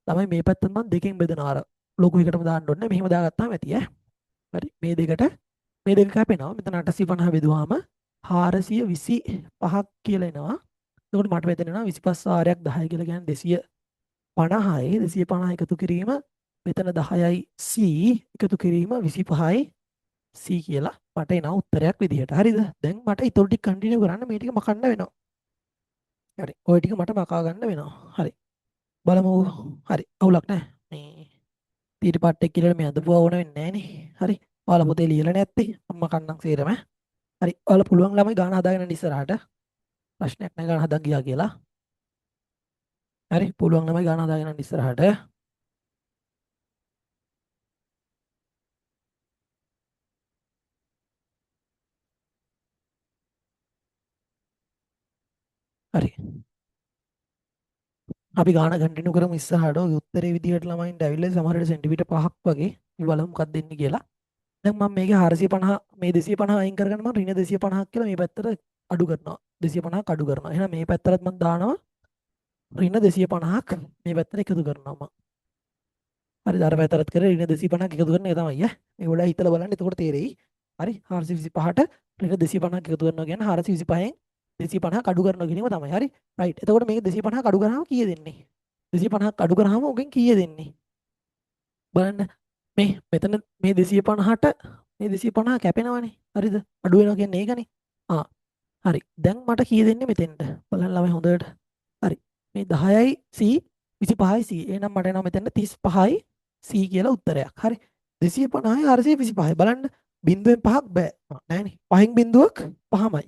තමයි මේ පැත්තත් මම දෙකෙන් බෙදනවා. අර ලොකු එකටම දාන්න ඕනේ. මෙහෙම දාගත්තාම ඇති ඈ. හරි. මේ දෙකට මේ දෙක කැපෙනවා. මෙතන 850 බෙදුවාම 425ක් කියලා එනවා. එතකොට මට මෙතන එනවා 25 වාරයක් 10 කියලා කියන්නේ 250යි. 250 එකතු කිරීම මෙතන 10යි C එකතු කිරීම 25යි C කියලා මට එනවා උත්තරයක් විදිහට. හරිද? දැන් මට ඊටු ටික කන්ටිනියු කරන්න මේ ටික මකන්න වෙනවා. හරි. ওই ටික මට මකා ගන්න වෙනවා. හරි. බලමු. හරි. අවුලක් නැහැ. මේ තීරි පාට් එක කියලා මේ අදපුවා ඕන වෙන්නේ නැහැ නේ. හරි. ඔයාලා පොතේ ලියලා නැත්තේ මම කන්නම් සේරම. හරි. ඔයාලා පුළුවන් ළමයි ගාන හදාගෙන යන්න ඉස්සරහට. ප්‍රශ්නයක් නැහැ ගාන හදන් ගියා කියලා. හරි. පුළුවන් ළමයි ගාන හදාගෙන යන්න ඉස්සරහට. හරි. අපි ගාන කන්ටිනියු කරමු ඉස්සරහට. ඔය උත්තරේ විදිහට ළමයින්ට ඇවිල්ලා සමහර වෙලට සෙන්ටිමීටර් 5ක් වගේ. අපි බලමු මොකක්ද දෙන්නේ කියලා. දැන් මම මේකේ 450 මේ 250 අයින් කරගෙන මම ඍණ 250ක් කියලා මේ පැත්තට අඩු කරනවා. 250ක් අඩු කරනවා. එහෙනම් මේ පැත්තටත් මම දානවා ඍණ 250ක් මේ පැත්තට එකතු කරනවා මම. හරිද? අර පැත්තටත් කරේ ඍණ 250ක් එකතු කරන එක තමයි ඈ. මේ ගොඩක් හිතලා බලන්න එතකොට තේරෙයි. හරි 425ට ඍණ 250ක් එකතු කරනවා කියන්නේ 425න් 250ක් අඩු කරනවා කියන එක තමයි. හරි. රයිට්. එතකොට මේක 250ක් අඩු කරාම කීය දෙන්නේ? 250ක් අඩු කරාම ඔකෙන් කීය දෙන්නේ? බලන්න. මේ මෙතන මේ 250ට මේ 250 කැපෙනවනේ. හරිද? අඩු වෙනවා කියන්නේ ඒකනේ. හරි. දැන් මට කීය දෙන්නේ මෙතෙන්ට? බලන්න ළමයි හොඳට. හරි. මේ 10යි C 25යි C. එහෙනම් මට එනවා මෙතන 35යි C කියලා උත්තරයක්. හරි. 250 425 බලන්න බිංදුවෙන් පහක් බෑ නෑනේ පහෙන් බිංදුවක් පහමයි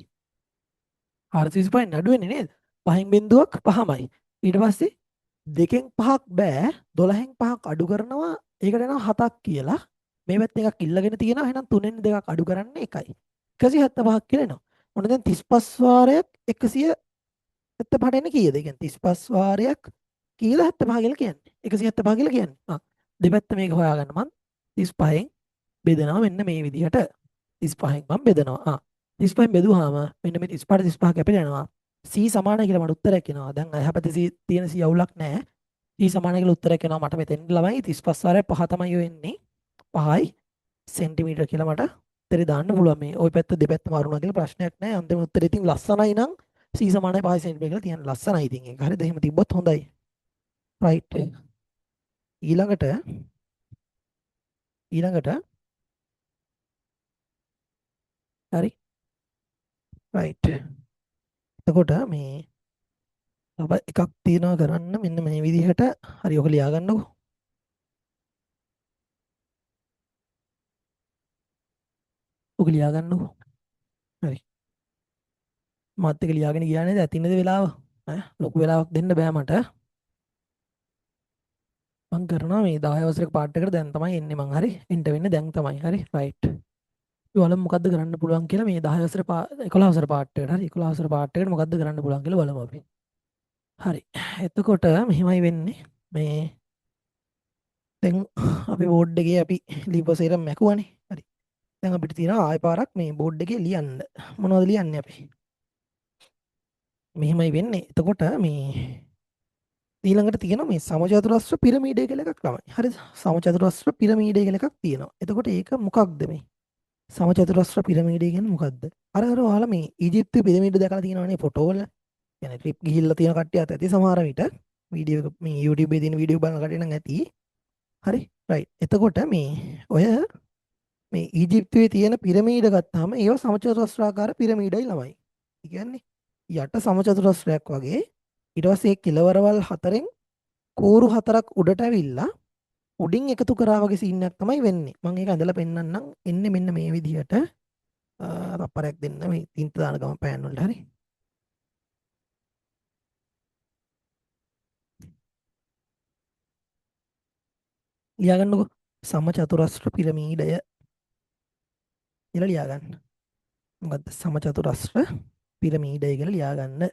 425 අඩු වෙන්නේ නේද පහෙන් බිංදුවක් පහමයි ඊට පස්සේ දෙකෙන් පහක් බෑ 12න් පහක් අඩු කරනවා ඒකට එනවා 7ක් කියලා මේ පැත්තේ එකක් ඉල්ලගෙන තියෙනවා එහෙනම් 3න් දෙකක් අඩු කරන්නේ 1යි 175ක් කියලා එනවා මොන දැන් 35 වාරයක් 175ට එන්නේ කීයද? ඒ කියන්නේ 35 වාරයක් කීයද 75 කියලා කියන්නේ? 175 කියලා කියන්නේ. දෙපැත්ත මේක හොයාගන්න මම 35න් බෙදනවා මෙන්න මේ විදිහට 35න් මම බෙදනවා 35න් බෙදුවාම මෙන්න මේ 35ට 35 කැපිලා යනවා C සමානයි කියලා මට උත්තරයක් එනවා දැන් එහා පැත්තේ C තියෙන C අවුලක් නැහැ C සමානයි කියලා උත්තරයක් එනවා මට මෙතෙන් ළමයි 35 වාරයක් 5 තමයි වෙන්නේ 5යි සෙන්ටිමීටර කියලා මට උත්තරේ දාන්න පුළුවන් මේ ওই පැත්ත දෙපැත්තම අරුණා කියලා ප්‍රශ්නයක් නැහැ අන්තිම උත්තරේ ඉතින් ලස්සනයි නම් C සමානයි 5 සෙන්ටිමීටර කියලා තියන්න ලස්සනයි ඉතින් ඒක හරිද එහෙම තිබ්බොත් හොඳයි රයිට් ඊළඟට ඊළඟට හරි රයිට් එතකොට මේ තව එකක් තියෙනවා කරන්න මෙන්න මේ විදිහට හරි ඔක ලියා ගන්නකො ඔක ලියා ගන්නකො හරි මාත් එක ලියාගෙන ගියා නේද ඇතින්නද වෙලාව ඈ ලොකු වෙලාවක් දෙන්න බෑ මට මං කරනවා මේ 10 වසරක පාර්ට් එකට දැන් තමයි එන්නේ මං හරි එන්ට වෙන්නේ දැන් තමයි හරි රයිට් බලමු මොකද්ද කරන්න පුළුවන් කියලා මේ 10 වසර 11 වසර පාර්ට් එකට හරි 11 වසර පාර්ට් එකට මොකද්ද කරන්න පුළුවන් කියලා බලමු අපි හරි එතකොට මෙහෙමයි වෙන්නේ මේ දැන් අපි බෝඩ් එකේ අපි ලිපොසේරම් මැකුවනේ හරි දැන් අපිට තියෙනවා ආයෙ පාරක් මේ බෝඩ් එකේ ලියන්න මොනවද ලියන්නේ අපි මෙහෙමයි වෙන්නේ එතකොට මේ ඊළඟට තියෙනවා මේ සමචතුරස්‍ර පිරමීඩය කියලා එකක් ළමයි හරිද සමචතුරස්‍ර පිරමීඩය කියලා එකක් තියෙනවා එතකොට ඒක මොකක්ද මේ සමචතුරස්‍ර පිරමීඩය කියන්නේ මොකක්ද අර ඔයාලා මේ ඊජිප්තු පිරමීඩ දැකලා තියෙනවනේ ෆොටෝ වල يعني ට්‍රිප් ගිහිල්ලා තියෙන කට්ටියත් ඇති සමහර විට වීඩියෝ එක මේ YouTube එකේ තියෙන වීඩියෝ බලන කට්ටිය නම් ඇති හරි රයිට් එතකොට මේ ඔය මේ ඊජිප්තුවේ තියෙන පිරමීඩ ගත්තාම ඒව සමචතුරස්‍රාකාර පිරමීඩයි ළමයි. ඒ කියන්නේ යට සමචතුරස්‍රයක් වගේ ඊට පස්සේ කෙළවරවල් හතරෙන් කෝරු හතරක් උඩට ඇවිල්ලා උඩින් එකතු කරා වගේ සීන් එකක් තමයි වෙන්නේ. මම ඒක ඇඳලා පෙන්නන්නම්. එන්නේ මෙන්න මේ විදිහට. තප්පරයක් දෙන්න මේ තින්ත දාන ගම පෑන් වලට හරි. ලියාගන්නකො සමචතුරස්‍ර පිරමීඩය කියලා ලියාගන්න. මොකද්ද සමචතුරස්‍ර පිරමීඩය කියලා ලියාගන්න.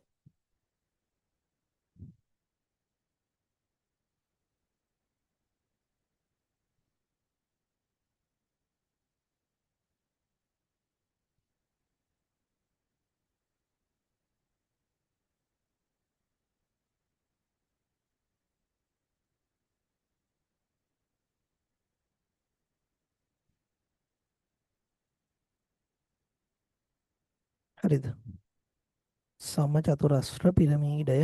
හරිද? සමචතුරස්‍ර පිරමීඩය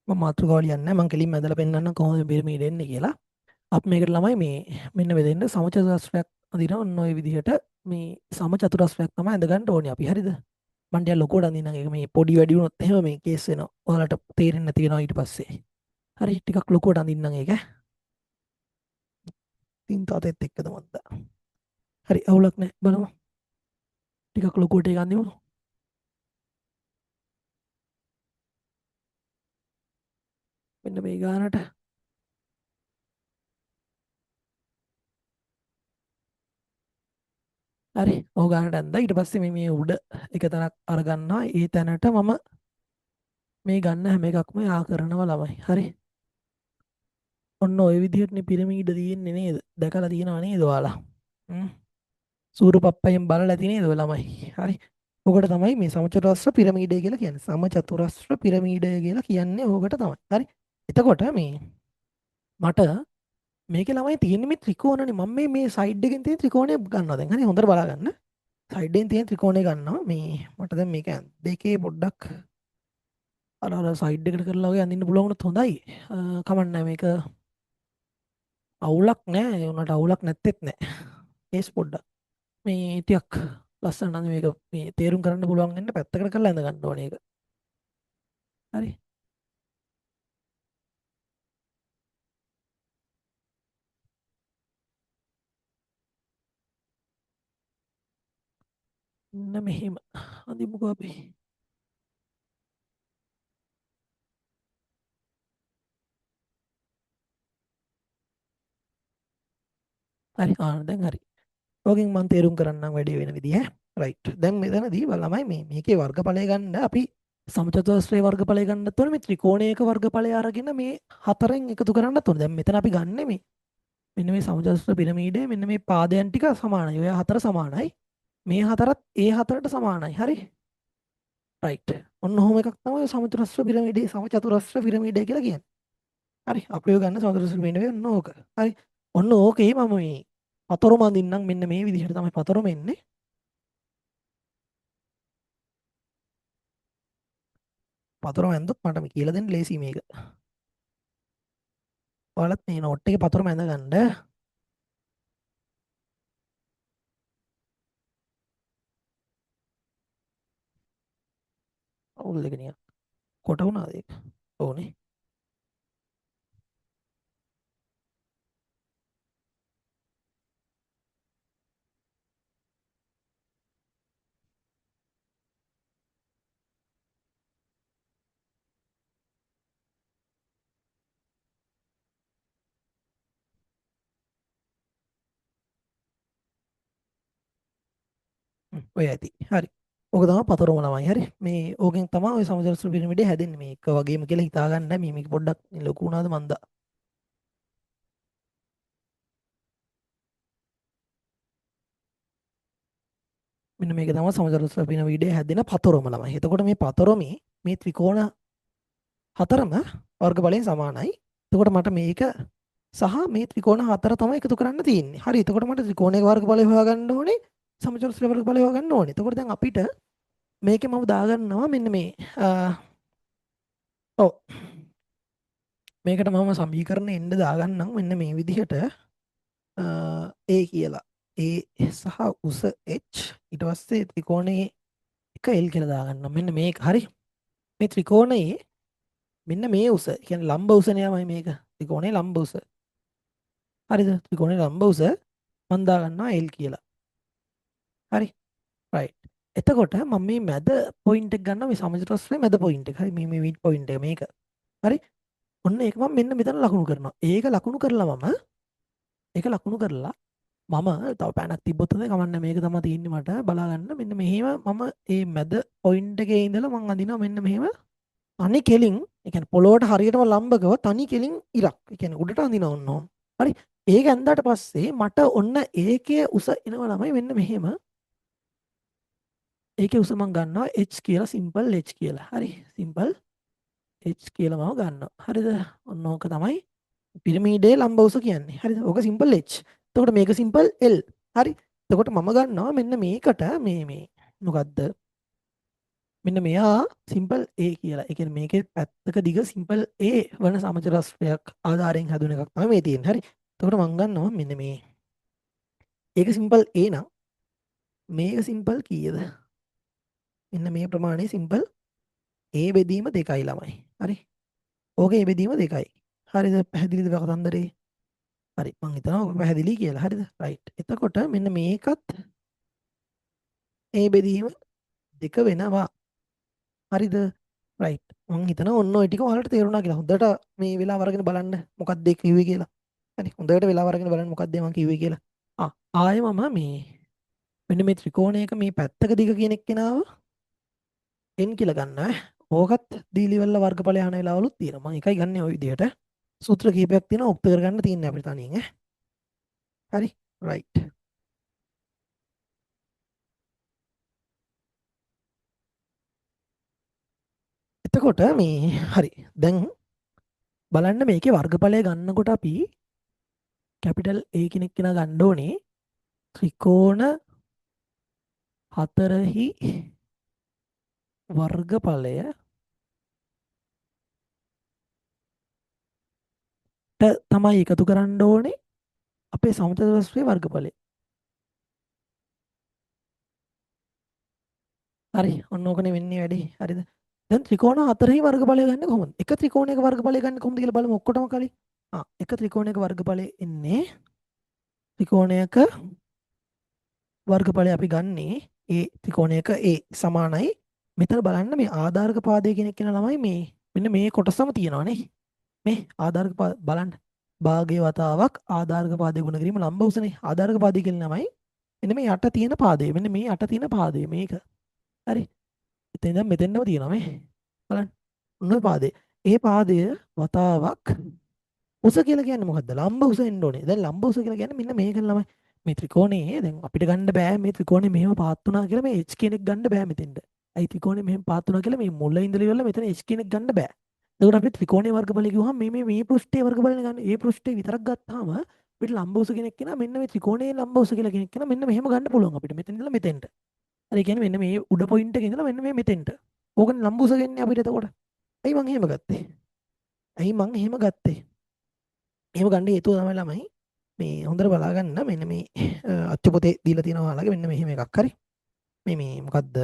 මම මාතෘකාව ලියන්නේ නැහැ. මම කෙලින්ම ඇදලා පෙන්නන්න කොහොමද පිරමීඩ එන්නේ කියලා. අපි මේකට ළමයි මේ මෙන්න මෙතෙන්ද සමචතුරස්‍රයක් අඳින ඔන්න ඔය විදිහට මේ සමචතුරස්‍රයක් තමයි ඇඳ ගන්න ඕනේ අපි. හරිද? මම ටිකක් ලොකුවට අඳින්නම්. ඒක මේ පොඩි වැඩි වුණොත් එහෙම මේ කේස් වෙනවා. ඔයාලට තේරෙන්නේ නැති වෙනවා ඊට පස්සේ. හරි ටිකක් ලොකුවට අඳින්නම් ඒක. තින් තාතෙත් එක්කද මන්ද. හරි අවුලක් නැහැ. බලමු. ටිකක් ලොකුවට ඒක අඳිමු. මෙන්න මේ ගානට හරි ඔය ගානට ඇඳලා ඊට පස්සේ මේ උඩ එක තැනක් අරගන්නවා. ඒ තැනට මම මේ ගන්න හැම එකක්ම යා කරනවා ළමයි. හරි. ඔන්න ඔය විදිහටනේ පිරමීඩ තියෙන්නේ නේද? දැකලා තියෙනව නේද ඔයාලා? සූරු පප්පයෙන් බලලා ඇති නේද ඔය ළමයි? හරි. ඔකට තමයි මේ සමචතුරස්‍ර පිරමීඩය කියලා කියන්නේ. සමචතුරස්‍ර පිරමීඩය කියලා කියන්නේ ඕකට තමයි. හරි. එතකොට මේ මට මේකේ ළමයි තියෙන්නේ මේ ත්‍රිකෝණනේ. මම මේ සයිඩ් එකෙන් තියෙන ත්‍රිකෝණය ගන්නවා දැන්. හරි හොඳට බලා ගන්න. සයිඩ් එකෙන් තියෙන ත්‍රිකෝණය ගන්නවා. මේ මට දැන් මේක දෙකේ පොඩ්ඩක් අර සයිඩ් එකට කරලා වගේ අඳින්න පුළුවන් වුණොත් හොඳයි. කමන්නේ මේක අවුලක් නෑ. ඒ උනට අවුලක් නැත්තේත් නෑ. ඒස් පොඩ්ඩක් මේ ටිකක් ලස්සනට අඳින්න මේක මේ තේරුම් කරන්න පුළුවන් වෙන්න පැත්තකට කරලා අඳ ගන්න ඕනේ ඒක. හරි. මෙන්න මෙහෙම අඳිමුකෝ අපි. හරි දැන් හරි. ඕකෙන් මම තේරුම් කරන්නම් වැඩි වෙන විදිහ. රයිට්. දැන් මෙතනදී ළමයි මේකේ වර්ගඵලය ගන්න අපි සමචතුරස්‍රයේ වර්ගඵලය ගන්නත් ඕනේ මේ ත්‍රිකෝණයක වර්ගඵලය අරගෙන මේ හතරෙන් එකතු කරන්නත් ඕනේ. දැන් මෙතන අපි ගන්නෙ මේ මෙන්න මේ සමචතුරස්‍ර පිරමීඩයේ මෙන්න මේ පාදයන් ටික සමානයි. ඔය හතර සමානයි. මේ හතරත් ඒ හතරට සමානයි. හරි. රයිට්. ඔන්න ඔහොම එකක් තමයි සමචතුරස්‍ර පිරමීඩයේ සමචතුරස්‍ර පිරමීඩය කියලා කියන්නේ. හරි. අපි ඔය ගන්න සමචතුරස්‍ර පිරමීඩය ඔන්න ඕක. හරි. ඔන්න ඕකේ මම මේ පතරම අඳින්නම් මෙන්න මේ විදිහට තමයි පතරම එන්නේ. පතරම ඇඳොත් මට මේ කියලා දෙන්න ලේසි මේක. ඔයාලත් මේ නෝට් එකේ පතරම ඇඳ ගන්න. අවුල් දෙක නිකන් කොට වුණාද ඒක? ඕනේ. ඔය ඇති. හරි. ඕක තමයි පතරම ළමයි. හරි. මේ ඕකෙන් තමයි ඔය සමචතුරස්‍ර පිරමීඩය හැදෙන්නේ. මේක වගේම කියලා හිතා ගන්න මේ මේක පොඩ්ඩක් ලොකු වුණාද මන්දා. මෙන්න මේක තමයි සමචතුරස්‍ර පිරමීඩය හැදෙන පතරම ළමයි. එතකොට මේ පතරමේ මේ ත්‍රිකෝණ හතරම වර්ගඵලයෙන් සමානයි. එතකොට මට මේක සහ මේ ත්‍රිකෝණ හතර තමයි එකතු කරන්න තියෙන්නේ. හරි. එතකොට මට ත්‍රිකෝණයක වර්ගඵලය හොයාගන්න ඕනේ. සමචතුරස්‍ර වර්ගඵලය හොයාගන්න ඕනේ. එතකොට දැන් අපිට මේකේ මම දාගන්නවා මෙන්න මේ ඔව් මේකට මම සමීකරණ එන්න දාගන්නම් මෙන්න මේ විදිහට A කියලා. A සහ උස h ඊට පස්සේ ත්‍රිකෝණයේ එක L කියලා දාගන්නම්. මෙන්න මේක හරි. මේ ත්‍රිකෝණයේ මෙන්න මේ උස කියන්නේ ලම්බ උසනයමයි මේක. ත්‍රිකෝණයේ ලම්බ උස. හරිද? ත්‍රිකෝණයේ ලම්බ උස මම දාගන්නවා L කියලා. හරි. රයිට්. එතකොට මම මේ මැද පොයින්ට් එක ගන්නවා මේ සමචතුරස්‍රයේ මැද පොයින්ට් එක. හරි මේ මිඩ් පොයින්ට් එක මේක. හරි. ඔන්න ඒක මම මෙන්න මෙතන ලකුණු කරනවා. ඒක ලකුණු කරලා මම ඒක ලකුණු කරලා මම තව පැනක් තිබ්බොත් හොඳයි කමන්නේ මේක තමයි තියෙන්නේ මට බලා ගන්න මෙන්න මෙහෙම මම මේ මැද පොයින්ට් එකේ ඉඳලා මම අඳිනවා මෙන්න මෙහෙම තනි කෙලින් ඒ කියන්නේ පොළොවට හරියටම ලම්බකව තනි කෙලින් ඉරක් ඒ කියන්නේ උඩට අඳිනවා ඔන්න ඕම් හරි ඒක ඇඳලා පස්සේ මට ඔන්න ඒකේ උස එනවා ළමයි මෙන්න මෙහෙම ඒකේ උස මම ගන්නවා h කියලා සිම්පල් h කියලා හරි සිම්පල් h කියලා මම ගන්නවා හරිද ඔන්න ඕක තමයි පිරමීඩයේ ලම්බ උස කියන්නේ හරිද ඕක සිම්පල් h එතකොට මේක සිම්පල් L හරි එතකොට මම ගන්නවා මෙන්න මේකට මේ මොකද්ද මෙන්න මෙයා සිම්පල් A කියලා. ඒ කියන්නේ මේකේ පැත්තක දිග සිම්පල් A වන සමචතුරස්‍රයක් ආධාරයෙන් හැදුන එකක් තමයි මේ තියෙන්නේ. හරි. එතකොට මම ගන්නවා මෙන්න මේ. ඒක සිම්පල් A නම් මේක සිම්පල් කීයද? මෙන්න මේ ප්‍රමාණය සිම්පල් A බෙදීම 2යි ළමයි. හරි. ඕකේ A බෙදීම 2යි. හරිද? පැහැදිලිද කතන්දරේ? හරි. මම හිතනවා ඔක පැහැදිලි කියලා. හරිද? රයිට්. එතකොට මෙන්න මේකත් A බෙදීම 2 වෙනවා. හරිද රයිට් මං හිතනවා ඔන්න ඔය ටික ඔයාලට තේරුණා කියලා. හොඳට මේ වෙලාව අරගෙන බලන්න මොකක්ද ඒ කිව්වේ කියලා. හරි හොඳට වෙලාව අරගෙන බලන්න මොකක්ද මං කිව්වේ කියලා. ආයෙ මම මේ මෙන්න මේ ත්‍රිකෝණයක මේ පැත්තක දිග කියන එක්කෙනාව n කියලා ගන්නවා. ඕකත් දීලිවල වර්ගඵලය අහන වෙලාවලුත් තියෙනවා. මම එකයි ගන්නෙ ওই විදිහට. සූත්‍ර කීපයක් තියෙනවා උක්ත කරගන්න තියෙන්නේ අපිට තනියෙන් ඈ. හරි රයිට්. එතකොට මේ හරි දැන් බලන්න මේකේ වර්ගඵලය ගන්නකොට අපි කැපිටල් A කෙනෙක් කෙනා ගන්න ඕනේ ත්‍රිකෝණ හතරෙහි වර්ගඵලය තමයි එකතු කරන්න ඕනේ අපේ සමචතුරස්‍රයේ වර්ගඵලය. හරි ඔන්න ඕකනේ වෙන්නේ වැඩේ. හරිද? දැන් ත්‍රිකෝණ හතරෙහි වර්ගඵලය ගන්න කොහොමද? එක ත්‍රිකෝණයක වර්ගඵලය ගන්න කොහොමද කියලා බලමු ඔක්කොටම කලින්. එක ත්‍රිකෝණයක වර්ගඵලය එන්නේ ත්‍රිකෝණයක වර්ගඵලය අපි ගන්නේ ඒ ත්‍රිකෝණයක A සමානයි. මෙතන බලන්න මේ ආධාරක පාදය කෙනෙක් කියන ළමයි මේ මෙන්න මේ කොටසම තියෙනවානේ. මේ ආධාරක බලන්න. භාගයේ වතාවක් ආධාරක පාදයේ ගුණ කිරීම ලම්බ උසනේ. ආධාරක පාදය කියන ළමයි මෙන්න මේ යට තියෙන පාදය. මෙන්න මේ යට තියෙන පාදය මේක. හරි. එතෙන් ඉඳන් මෙතෙන්ම තියෙනවා මේ. බලන්න. ඔන්න පාදේ. ඒ පාදය වතාවක් උස කියලා කියන්නේ මොකද්ද? ලම්බ උස එන්න ඕනේ. දැන් ලම්බ උස කියලා කියන්නේ මෙන්න මේක ළමයි. මේ ත්‍රිකෝණේ දැන් අපිට ගන්න බෑ මේ ත්‍රිකෝණේ මෙහෙම පාත් වුණා කියලා මේ h කෙනෙක් ගන්න බෑ මෙතෙන්ට. අයි ත්‍රිකෝණේ මෙහෙම පාත් වුණා කියලා මේ මුල ඉඳලා ඉවරලා මෙතන h කෙනෙක් ගන්න බෑ. එතකොට අපි ත්‍රිකෝණයේ වර්ගඵලය කිව්වහම මේ පෘෂ්ඨයේ වර්ගඵලය ගන්න. ඒ පෘෂ්ඨේ විතරක් ගත්තාම අපිට ලම්බ උස කෙනෙක් කෙනා මෙන්න මේ ත්‍රිකෝණයේ ලම්බ උස කියලා කෙනෙක් කෙනා මෙන්න මෙහෙම ගන්න පුළුවන් අපිට මෙතන ඉඳලා මෙතෙන්ට. හරි කියන්නේ මෙන්න මේ උඩ පොයින්ට් එකේ ඉඳලා මෙන්න මේ මෙතෙන්ට. ඕකනේ ලම්බ උස ගන්නේ අපිට එතකොට. ඇයි මං එහෙම ගත්තේ? ඇයි මං එහෙම ගත්තේ? එහෙම ගන්න හේතුව තමයි ළමයි මේ හොඳට බලාගන්න මෙන්න මේ අච්චු පොතේ දීලා තියෙනවා ඔයාලගේ මෙන්න මෙහෙම එකක් හරි මේ මොකද්ද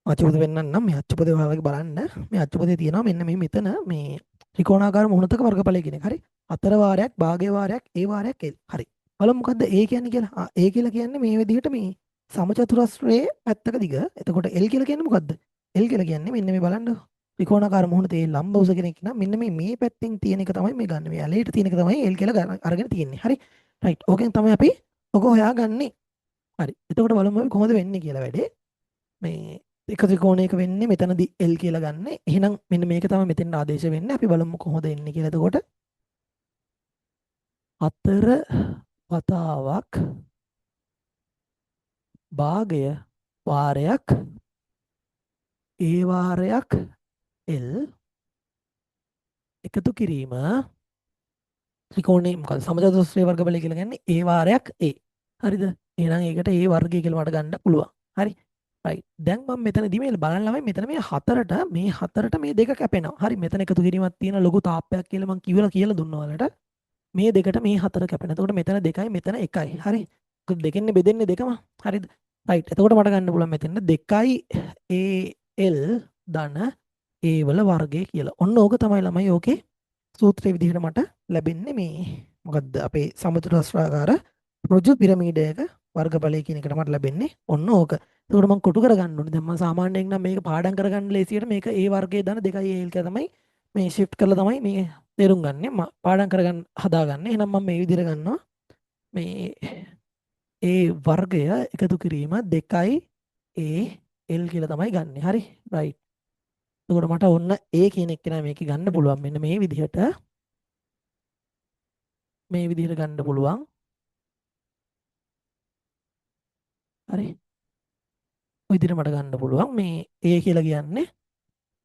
අච්චු පොතේ වෙන්නන්නම් මේ අච්චු පොතේ ඔයාලගේ බලන්න මේ අච්චු පොතේ තියෙනවා මෙන්න මේ මෙතන මේ ත්‍රිකෝණාකාර මුහුණතක වර්ගඵලය කියන එක හරි හතර වාරයක් භාගයේ වාරයක් ඒ වාරයක් L හරි බලමු මොකද්ද A කියන්නේ කියලා A කියලා කියන්නේ මේ විදිහට මේ සමචතුරස්‍රයේ පැත්තක දිග එතකොට L කියලා කියන්නේ මොකද්ද L කියලා කියන්නේ මෙන්න මේ බලන්න ත්‍රිකෝණාකාර මුහුණතේ ලම්බ උස කෙනෙක් නම් මෙන්න මේ පැත්තෙන් තියෙන එක තමයි මේ ගන්න. මේ ඇලේට තියෙන එක තමයි L කියලා අරගෙන තියෙන්නේ. හරි. රයිට්. ඕකෙන් තමයි අපි ඔක හොයාගන්නේ. හරි. එතකොට බලමු අපි කොහොමද වෙන්නේ කියලා වැඩේ. මේ එක ත්‍රිකෝණයක වෙන්නේ මෙතනදී L කියලා ගන්න. එහෙනම් මෙන්න මේක තමයි මෙතෙන් ආදේශ වෙන්නේ. අපි බලමු කොහොමද එන්නේ කියලා. එතකොට හතර වතාවක් භාගය වාරයක් ඒ වාරයක් L එකතු කිරීම ත්‍රිකෝණේ මොකද සමචතුරස්‍රයේ වර්ගඵලය කියලා කියන්නේ A වාරයක් A. හරිද? එහෙනම් ඒකට A වර්ගය කියලා මට ගන්න පුළුවන්. හරි. right. දැන් මම මෙතනදී මේ බලන්න ළමයි මෙතන මේ හතරට මේ දෙක කැපෙනවා. හරි. මෙතන එකතු කිරීමක් තියෙන ලොකු තාප්පයක් කියලා මම කියලා දුන්නා ඔයාලට. මේ දෙකට මේ හතර කැපෙනවා. එතකොට මෙතන 2යි මෙතන 1යි. හරි. දෙකෙන්නේ බෙදෙන්නේ දෙකම. හරිද? right. එතකොට මට ගන්න පුළුවන් මෙතන 2යි AL ධන A වල වර්ගය කියලා. ඔන්න ඕක තමයි ළමයි ඕකේ සූත්‍රයේ විදිහට මට ලැබෙන්නේ මේ මොකද්ද අපේ සමතුලිතාකාර ඍජු පිරමීඩයක වර්ගඵලය කියන එකට මට ලැබෙන්නේ ඔන්න ඕක. එතකොට මම කොටු කරගන්න ඕනේ. දැන් මම සාමාන්‍යයෙන් නම් මේක පාඩම් කරගන්න ලේසියට මේක A වර්ගයේ දාන 2යි A කියලා තමයි මේ shift කරලා තමයි මේ තේරුම් ගන්නෙ. පාඩම් කරගන්න හදාගන්නේ. එහෙනම් මම මේ විදිහට ගන්නවා. මේ A වර්ගය එකතු කිරීම 2යි A L කියලා තමයි ගන්නෙ. හරි. right. එතකොට මට ඔන්න A කියන එක නෑ මේක ගන්න පුළුවන් මෙන්න මේ විදිහට ගන්න පුළුවන් හරි ඔය විදිහට මට ගන්න පුළුවන් මේ A කියලා කියන්නේ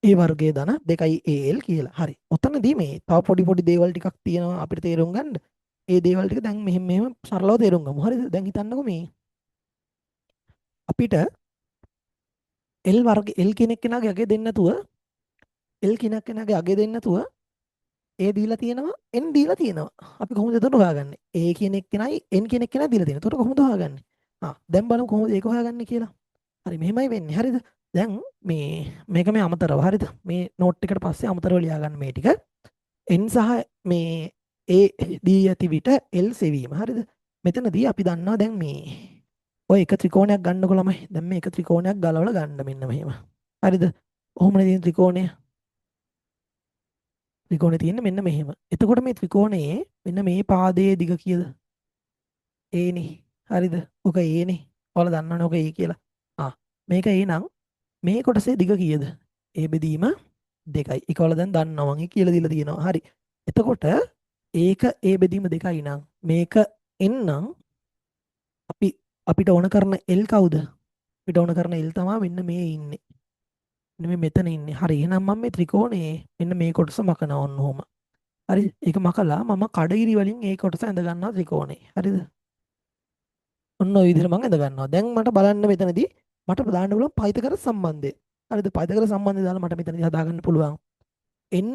A වර්ගයේ ධන 2යි AL කියලා හරි ඔතනදී මේ තව පොඩි දේවල් ටිකක් තියෙනවා අපිට තේරුම් ගන්න ඒ දේවල් ටික දැන් මෙහෙම සරලව තේරුම් ගමු හරිද දැන් හිතන්නකෝ මේ අපිට L වර්ග L කෙනෙක් කෙනාගේ අගය දෙන්න නැතුව L කෙනෙක් කෙනාගේ අගය දෙන්න නැතුව A දීලා තියෙනවා N දීලා තියෙනවා. අපි කොහොමද එතකොට හොයාගන්නේ? A කියන එක්කෙනයි N කියන එක්කෙනයි දීලා තියෙනවා. එතකොට කොහොමද හොයාගන්නේ? දැන් බලමු කොහොමද ඒක හොයාගන්නේ කියලා. හරි මෙහෙමයි වෙන්නේ. හරිද? දැන් මේක මේ අමතරව හරිද? මේ නෝට් එකට පස්සේ අමතරව ලියා ගන්න මේ ටික. N සහ මේ A දී ඇති විට L සෙවීම. හරිද? මෙතනදී අපි දන්නවා දැන් මේ ඔය එක ත්‍රිකෝණයක් ගන්නකො ළමයි. දැන් මේ එක ත්‍රිකෝණයක් ගලවලා ගන්න මෙන්න මෙහෙම. හරිද? ඔහොමනේ තියෙන ත්‍රිකෝණය. ත්‍රිකෝණේ තියෙන්නේ මෙන්න මෙහෙම. එතකොට මේ ත්‍රිකෝණයේ මෙන්න මේ පාදයේ දිග කීයද? A නේ. හරිද? ඔක A නේ. ඔයාලා දන්නවනේ ඔක A කියලා. මේක A නම් මේ කොටසේ දිග කීයද? A බෙදීම 2යි. ඒක ඔයාලා දැන් දන්නවා මම කියලා දීලා තියෙනවා. හරි. එතකොට ඒක A බෙදීම 2යි නම් මේක N නම් අපිට ඕන කරන L කවුද? අපිට ඕන කරන L තමයි මෙන්න මේ ඉන්නේ. මෙන්න මෙතන ඉන්නේ. හරි. එහෙනම් මම මේ ත්‍රිකෝණයේ මෙන්න මේ කොටස මකනවා ඔන්න ඔහොම. හරි. ඒක මකලා මම කඩිරි වලින් ඒ කොටස ඇඳ ගන්නවා ත්‍රිකෝණේ. හරිද? ඔන්න ඔය විදිහට මම ඇඳ ගන්නවා. දැන් මට බලන්න මෙතනදී මට දාන්න පුළුවන් පයිතකර සම්බන්ධය. හරිද? පයිතකර සම්බන්ධය දාලා මට මෙතනදී හදාගන්න පුළුවන්. n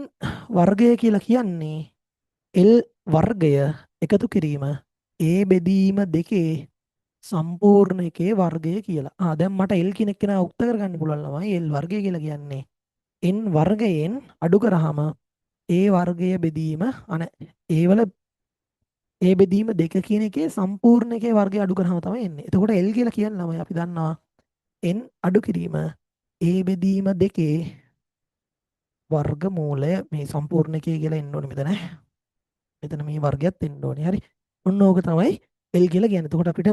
වර්ගය කියලා කියන්නේ L වර්ගය එකතු කිරීම A බෙදීම 2 සම්පූර්ණ එකේ වර්ගය කියලා. දැන් මට L කියන එක නා උත්තර කරගන්න පුළුවන් ළමයි. L වර්ගය කියලා කියන්නේ n වර්ගයෙන් අඩු කරාම A වර්ගය බෙදීම A වල ඒ බෙදීම දෙක කියන එකේ සම්පූර්ණ එකේ වර්ගය අඩු කරාම තමයි එන්නේ. එතකොට L කියලා කියන්නේ ළමයි අපි දන්නවා n අඩු කිරීම ඒ බෙදීම දෙකේ වර්ගමූලය මේ සම්පූර්ණ එකේ කියලා එන්න ඕනේ මෙතන. මෙතන මේ වර්ගයත් එන්න ඕනේ. හරි. ඔන්න ඕක තමයි L කියලා කියන්නේ. එතකොට අපිට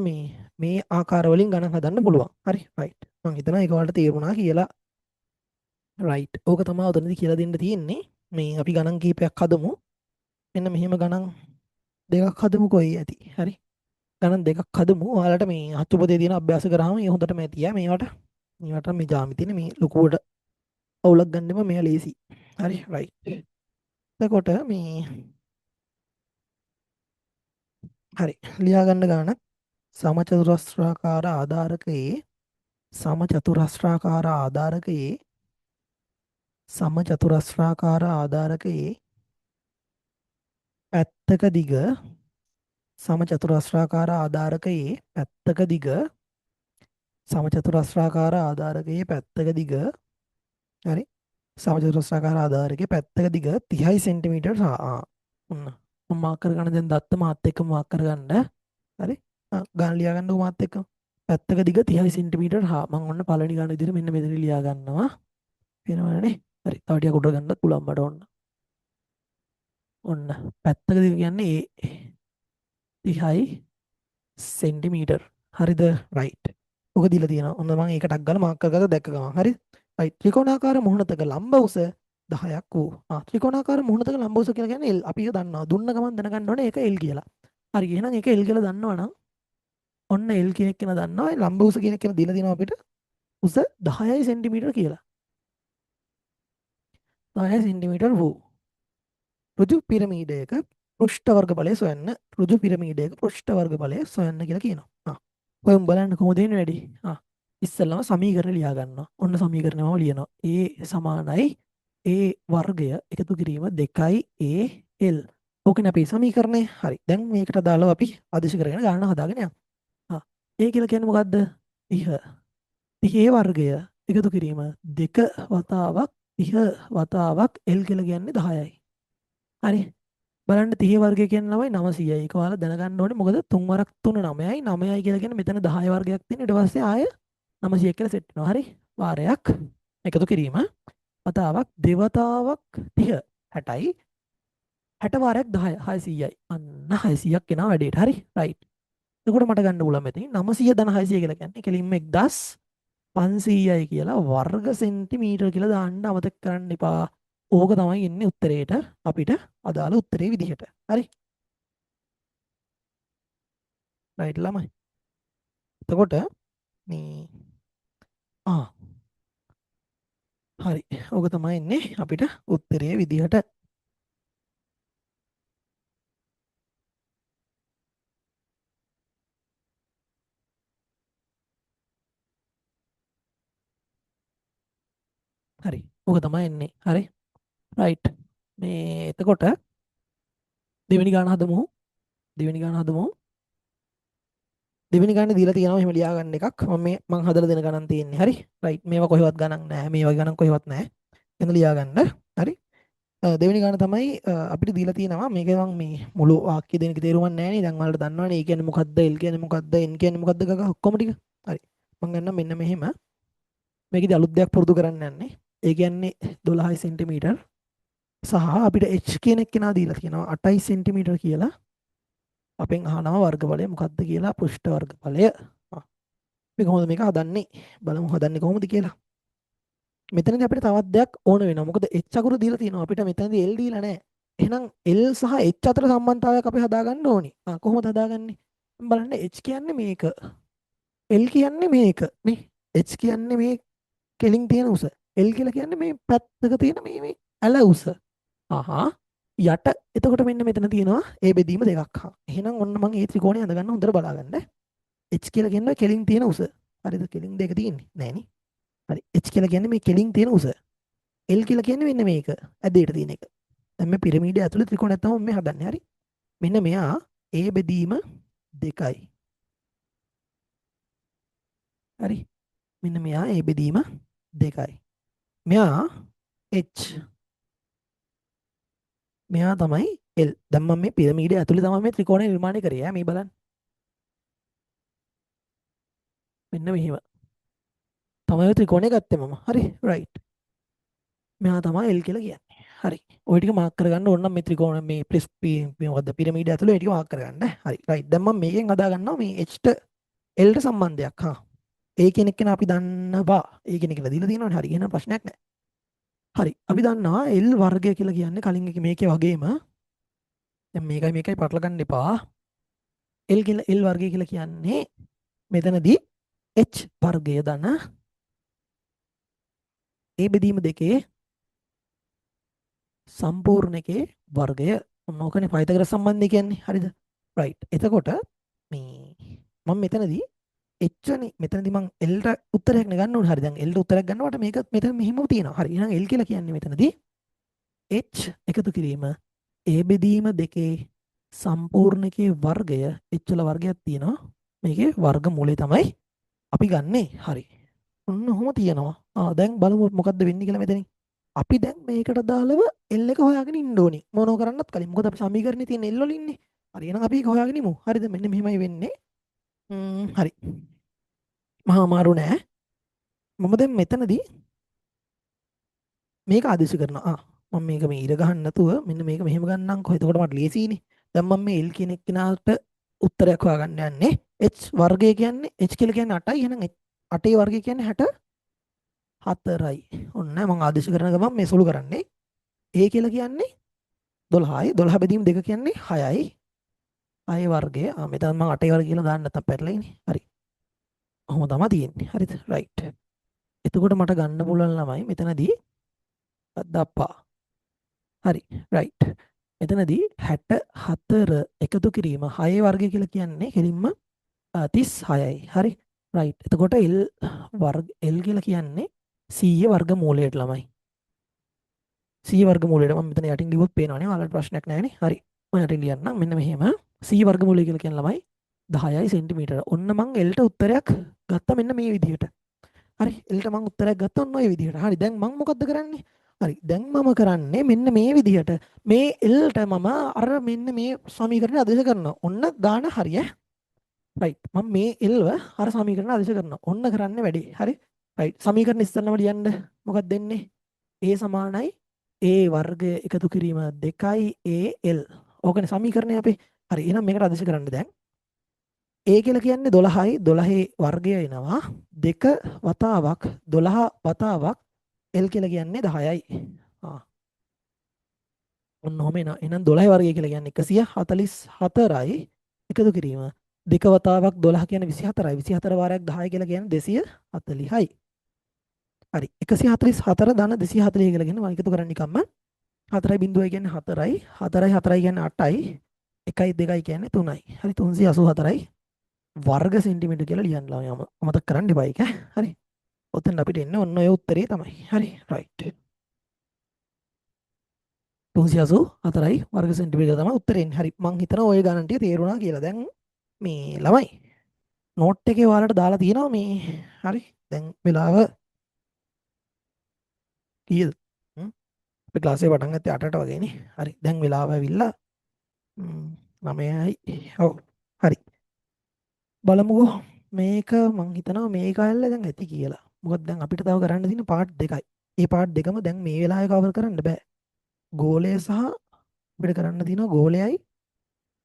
මේ ආකාර වලින් ගණන් හදන්න පුළුවන්. හරි. right. මම හිතනවා ඒක වලට තේරුණා කියලා. right. ඕක තමයි උතනදී කියලා දෙන්න තියෙන්නේ. මේ අපි ගණන් කීපයක් හදමු. මෙන්න මෙහෙම ගණන් දෙකක් හදමු කොයි ඇති. හරි. ගණන් දෙකක් හදමු. ඔයාලට මේ අතුපතේ තියෙන අභ්‍යාස කරාම ඒ හොඳටම ඇතිය. මේවට මේ ජාමිතිනේ මේ ලොකුවට අවුලක් ගන්න එපා. මෙයා ලේසි. හරි. right. එතකොට මේ හරි. ලියා ගන්න ගානක් සමචතුරස්‍රාකාර ආධාරකයේ සමචතුරස්‍රාකාර ආධාරකයේ සමචතුරස්‍රාකාර ආධාරකයේ පැත්තක දිග සමචතුරස්‍රාකාර ආධාරකයේ පැත්තක දිග සමචතුරස්‍රාකාර ආධාරකයේ පැත්තක දිග හරි සමචතුරස්‍රාකාර ආධාරකයේ පැත්තක දිග 30 සෙන්ටිමීටර් ඔන්න මම මාක් කරගන්න දැන් දත්ත මාත් එක්ක මාක් කරගන්න හරි ගාන ලියා ගන්නකො මාත් එක්ක පැත්තක දිග 30 සෙන්ටිමීටර් මම ඔන්න පළවෙනි ගාන විදිහට මෙන්න මෙතන ලියා ගන්නවා වෙනවනේ හරි තව ටිකක් උඩ ගන්නත් පුළුවන් මට ඔන්න පැත්තක දිග කියන්නේ 30 සෙන්ටිමීටර් හරිද රයිට් ඔක දීලා තියෙනවා ඔන්න මම ඒකටක් ගාලා මාක් කරගත්තා දැක්ක ගමන් හරි රයිට් ත්‍රිකෝණාකාර මුහුණතක ලම්බ උස 10ක් වූ ත්‍රිකෝණාකාර මුහුණතක ලම්බ උස කියලා කියන්නේ L අපි ඒක දන්නවා දුන්න ගමන් දැනගන්න ඕනේ ඒක L කියලා හරි එහෙනම් ඒක L කියලා දන්නවනම් ඔන්න L කියන එක කෙනා දන්නවා ලම්බ උස කියන එක කෙනා දීලා තියෙනවා අපිට උස 10 සෙන්ටිමීටර් කියලා 10 සෙන්ටිමීටර් වූ ඍජු පිරමීඩයක පෘෂ්ඨ වර්ගඵලය සොයන්න ඍජු පිරමීඩයක පෘෂ්ඨ වර්ගඵලය සොයන්න කියලා කියනවා. ඔය බලන්න කොහොමද එන්නේ වැඩි? ඉස්සෙල්ලාම සමීකරණ ලියා ගන්නවා. ඔන්න සමීකරණයම ලියනවා. A සමානයි A වර්ගය එකතු කිරීම 2A L. ඕකනේ අපේ සමීකරණය. හරි. දැන් මේකට දාලා අපි ආදේශ කරගෙන ගණන හදාගෙන යමු. A කියලා කියන්නේ මොකද්ද? 30. 30 වර්ගය එකතු කිරීම 2 වතාවක් 30 වතාවක් L කියලා කියන්නේ 10යි. හරි බලන්න 30 වර්ගය කියන ළමයි 900යි. ඒක ඔයාලා දැනගන්න ඕනේ. මොකද 3 වරක් 3 9යි. 9යි කියලා කියන්නේ මෙතන 10 වර්ගයක් තියෙන. ඊට පස්සේ ආය 900 කියලා සෙට් වෙනවා. හරි. වාරයක් එකතු කිරීම වතාවක් දෙවතාවක් 30 60යි. 60 වාරයක් 10 600යි. අන්න 600ක් එනවා වැඩේට. හරි. රයිට්. එතකොට මට ගන්න පුළුවන් මෙතන 900 ධන 600 කියලා කියන්නේ කෙලින්ම 1500යි කියලා වර්ග සෙන්ටිමීටර කියලා දාන්න අමතක කරන්න එපා. ඕක තමයි එන්නේ උත්තරේට අපිට අදාළ උත්තරේ විදිහට. හරි. රයිට් ළමයි. එතකොට මේ හරි. ඕක තමයි එන්නේ අපිට උත්තරේ විදිහට. හරි. ඕක තමයි එන්නේ. හරි. රයිට්. මේ එතකොට දෙවෙනි ගාන හදමු. දෙවෙනි ගාන හදමු. දෙවෙනි ගානේ දීලා තියෙනවා එහෙම ලියා ගන්න එකක්. මම හදලා දෙන ගණන් තියෙන්නේ. හරි. රයිට්. මේවා කොහෙවත් ගණන් නැහැ. මේ වගේ ගණන් කොහෙවත් නැහැ. එතන ලියා ගන්න. හරි. දෙවෙනි ගාන තමයි අපිට දීලා තියෙනවා මේක මම මේ මුළු වාක්‍ය දෙනක තේරුමක් නැහැ නේ. දැන් ඔයාලට දන්නවනේ ඒ කියන්නේ මොකද්ද L කියන්නේ මොකද්ද N කියන්නේ මොකද්ද ගග ඔක්කොම ටික. හරි. මම ගන්නම් මෙන්න මෙහෙම. මේකදී අලුත් දෙයක් පුරුදු කරන්න යන්නේ. ඒ කියන්නේ 12 සෙන්ටිමීටර් සහ අපිට h කියන එක කෙනා දීලා තියෙනවා 8 සෙන්ටිමීටර් කියලා. අපෙන් අහනවා වර්ගඵලය මොකක්ද කියලා පෘෂ්ඨ වර්ගඵලය. මේ කොහොමද මේක හදන්නේ? බලමු හදන්නේ කොහොමද කියලා. මෙතනදී අපිට තවත් දෙයක් ඕන වෙනවා. මොකද h අකුර දීලා තියෙනවා. අපිට මෙතනදී l දීලා නැහැ. එහෙනම් l සහ h අතර සම්බන්ධතාවයක් අපි හදාගන්න ඕනේ. කොහොමද හදාගන්නේ? බලන්න h කියන්නේ මේක. l කියන්නේ මේක. නේ? h කියන්නේ මේ කෙලින් තියෙන උස. l කියලා කියන්නේ මේ පැත්තක තියෙන මේ ඇල උස. යට එතකොට මෙන්න මෙතන තියෙනවා ඒ බෙදීම දෙකක්. එහෙනම් ඔන්න මම මේ ත්‍රිකෝණය හදගන්න හොඳට බලාගන්න. h කියලා කියන්නේ කෙලින් තියෙන උස. හරිද? කෙලින් දෙක තියෙන්නේ නෑනේ. හරි. h කියලා කියන්නේ මේ කෙලින් තියෙන උස. l කියලා කියන්නේ මෙන්න මේක. ඇදේට තියෙන එක. දැන් මේ පිරමීඩය ඇතුලේ ත්‍රිකෝණයක් තමයි මේ හදන්නේ. හරි. මෙන්න මෙයා a බෙදීම 2යි. හරි. මෙන්න මෙයා a බෙදීම 2යි. මෙයා h මෙයා තමයි L. දැන් මම මේ පිරමීඩය ඇතුලේ තමයි මේ ත්‍රිකෝණය නිර්මාණය කරේ. ඈ මේ බලන්න. මෙන්න මෙහෙම. තමයි ඔය ත්‍රිකෝණය ගත්තේ මම. හරි. රයිට්. මෙයා තමයි L කියලා කියන්නේ. හරි. ඔය ටික මාක් කරගන්න ඕන නම් මේ ත්‍රිකෝණ මේ මේ මොකද්ද පිරමීඩය ඇතුලේ ඒ ටික මාක් කරගන්න. හරි. රයිට්. දැන් මම මේකෙන් හදා ගන්නවා මේ H ට L ට සම්බන්ධයක්. හා. ඒ කෙනෙක් කෙනා අපි දන්නවා. ඒ කෙනෙක් කියලා දීලා තියෙනවනේ. හරි. එහෙනම් ප්‍රශ්නයක් නැහැ. හරි. අපි දන්නවා L වර්ගය කියලා කියන්නේ කලින් එක මේකේ වගේම දැන් මේකයි පටල ගන්න එපා. L වර්ගය කියලා කියන්නේ මෙතනදී H වර්ගය දන ඒ බෙදීම දෙකේ සම්පූර්ණ එකේ වර්ගය. ඔන්න ඕකනේ පයිතගොරස් සම්බන්ධය කියන්නේ. හරිද? රයිට්. එතකොට මේ මම මෙතනදී H වනේ මෙතනදී මම L ට උත්තරයක් නේ ගන්න ඕනේ. හරි. දැන් L ට උත්තරයක් ගන්නකොට මේක මෙතන මෙහෙම තියෙනවා. හරි. එහෙනම් L කියලා කියන්නේ මෙතනදී H එකතු කිරීම ඒ බෙදීම දෙකේ සම්පූර්ණ එකේ වර්ගය H වල වර්ගයක් තියෙනවා. මේකේ වර්ගමූලය තමයි අපි ගන්නෙ. හරි. ඔන්න ඔහොම තියෙනවා. දැන් බලමු මොකද්ද වෙන්නේ කියලා මෙතනින්. අපි දැන් මේකට දාලව L එක හොයාගෙන ඉන්න ඕනේ. මොනෝ කරන්නත් කලින්. මොකද අපි සමීකරණේ තියෙන L වල ඉන්නේ. හරි. එහෙනම් අපි ඒක හොයාගෙන ඉමු. හරිද? මෙන්න මෙහෙමයි වෙන්නේ. හරි. මහා අමාරු නෑ. මම දැන් මෙතනදී මේක ආදේශ කරනවා. මම මේක මේ ඉර ගහන්න නැතුව මෙන්න මේක මෙහෙම ගන්නම්කො. එතකොට මට ලේසියිනේ. දැන් මම මේ L කියන එක්කෙනාට උත්තරයක් හොයාගන්න යන්නේ. H වර්ගය කියන්නේ H කියලා කියන්නේ 8යි. එහෙනම් 8ේ වර්ගය කියන්නේ 64යි. ඔන්න මම ආදේශ කරන ගමන් මේ සුළු කරන්නේ. A කියලා කියන්නේ 12යි. 12 බෙදීම 2 කියන්නේ 6යි. 6 වර්ගය. මෙතන මම 8 වර්ගය කියලා දාන්න නැත්තම් පැටලෙන්නේ. හරි. ඔහොම තමයි තියෙන්නේ. හරිද? රයිට්. එතකොට මට ගන්න පුළුවන් ළමයි මෙතනදී දප්පා. හරි. රයිට්. මෙතනදී 64 එකතු කිරීම 6 වර්ගය කියලා කියන්නේ කෙලින්ම 36යි. හරි. රයිට්. එතකොට L කියලා කියන්නේ 100 වර්ගමූලයට ළමයි. 100 වර්ගමූලයට මම මෙතන යටින් ලිව්වොත් පේනවනේ. ඔයාලට ප්‍රශ්නයක් නැහැ නේ. හරි. මම යටින් ලියන්නම්. මෙන්න මෙහෙම 100 වර්ගමූලය කියලා කියන ළමයි 10යි සෙන්ටිමීටර. ඔන්න මං L ට උත්තරයක් ගත්තා මෙන්න මේ විදිහට. හරි. L ට මං උත්තරයක් ගත්තා ඔන්න ඔය විදිහට. හරි. දැන් මං මොකද්ද කරන්නේ? හරි. දැන් මම කරන්නේ මෙන්න මේ විදිහට. මේ L ට මම අර මෙන්න මේ සමීකරණය ආදේශ කරනවා. ඔන්න දාන හරිය. රයිට්. මම මේ L ව අර සමීකරණ ආදේශ කරනවා. ඔන්න කරන්නේ වැඩේ. හරි. රයිට්. සමීකරණ ඉස්සෙල්ලාම ලියන්න. මොකක්ද දෙන්නේ? A සමානයි A වර්ගය එකතු කිරීම 2AL. ඕකනේ සමීකරණය අපේ. හරි. එහෙනම් මේකට ආදේශ කරන්න දැන්. A කියලා කියන්නේ 12යි 12 වර්ගය එනවා 2 වතාවක් 12 වතාවක් L කියලා කියන්නේ 10යි. ඔන්න ඔහම එනවා. එහෙනම් 12 වර්ගය කියලා කියන්නේ 144යි එකතු කිරීම 2 වතාවක් 12 කියන්නේ 24යි 24 වාරයක් 10 කියලා කියන්නේ 240යි. හරි. 144 ධන 240 කියලා කියන්නේ මම එකතු කරන්නේ නිකම්ම 4යි බිඳුවයි කියන්නේ 4යි 4යි 4යි කියන්නේ 8යි 1යි 2යි කියන්නේ 3යි. හරි 384යි වර්ග සෙන්ටිමීටර් කියලා ලියන්න ළමයාම අමතක කරන්න එපා ඒක. හරි. ඔතෙන් අපිට එන්නේ ඔන්න ඔය උත්තරේ තමයි. හරි. රයිට්. 384යි වර්ග සෙන්ටිමීටර තමයි උත්තරේ එන්නේ. හරි. මං හිතනවා ඔය ගණන් ටික තේරුණා කියලා. දැන් මේ ළමයි නෝට් එකේ ඔයාලට දාලා තියෙනවා මේ හරි. දැන් වෙලාව කීයද? අපි ක්ලාස් එක පටන් ගත්තේ 8ට වගේනේ. හරි. දැන් වෙලාව ඇවිල්ලා 9යි. ඔව්. හරි. බලමුකෝ මේක මං හිතනවා මේක ඇල්ල දැන් ඇති කියලා. මොකද දැන් අපිට තව කරන්න තියෙන පාර්ට් දෙකයි. ඒ පාර්ට් දෙකම දැන් මේ වෙලාවේ කවර් කරන්න බෑ. ගෝලය සහ අපිට කරන්න තියෙනවා ගෝලයයි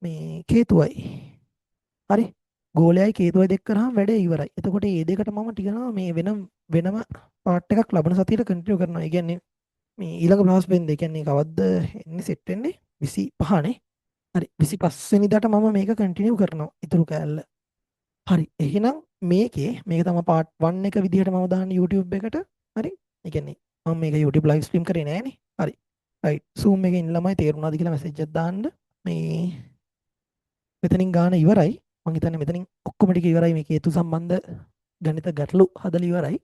මේ කේතුවයි. හරි. ගෝලයයි කේතුවයි දෙක කරාම වැඩේ ඉවරයි. එතකොට මේ දෙකට මම ටිකනවා මේ වෙනම පාර්ට් එකක් ලබන සතියේ කන්ටිනියු කරනවා. ඒ කියන්නේ මේ ඊළඟ ක්ලාස් වෙන්නේ. ඒ කියන්නේ කවද්ද එන්නේ සෙට් වෙන්නේ 25 නේ. හරි 25 වෙනිදාට මම මේක කන්ටිනියු කරනවා. ඊතුරු කෑල්ල. හරි. එහෙනම් මේක තමයි පාර්ට් 1 එක විදිහට මම දාන්නේ YouTube එකට. හරි. ඒ කියන්නේ මම මේක YouTube live stream කරේ නෑනේ. හරි. right. Zoom එකේ ඉන්න ළමයි තේරුණාද කියලා මැසේජ් එකක් දාන්න. මේ මෙතනින් ගාන ඉවරයි. මම හිතන්නේ මෙතනින් ඔක්කොම ටික ඉවරයි. මේ හේතු සම්බන්ධ ගණිත ගැටලු හදලා ඉවරයි.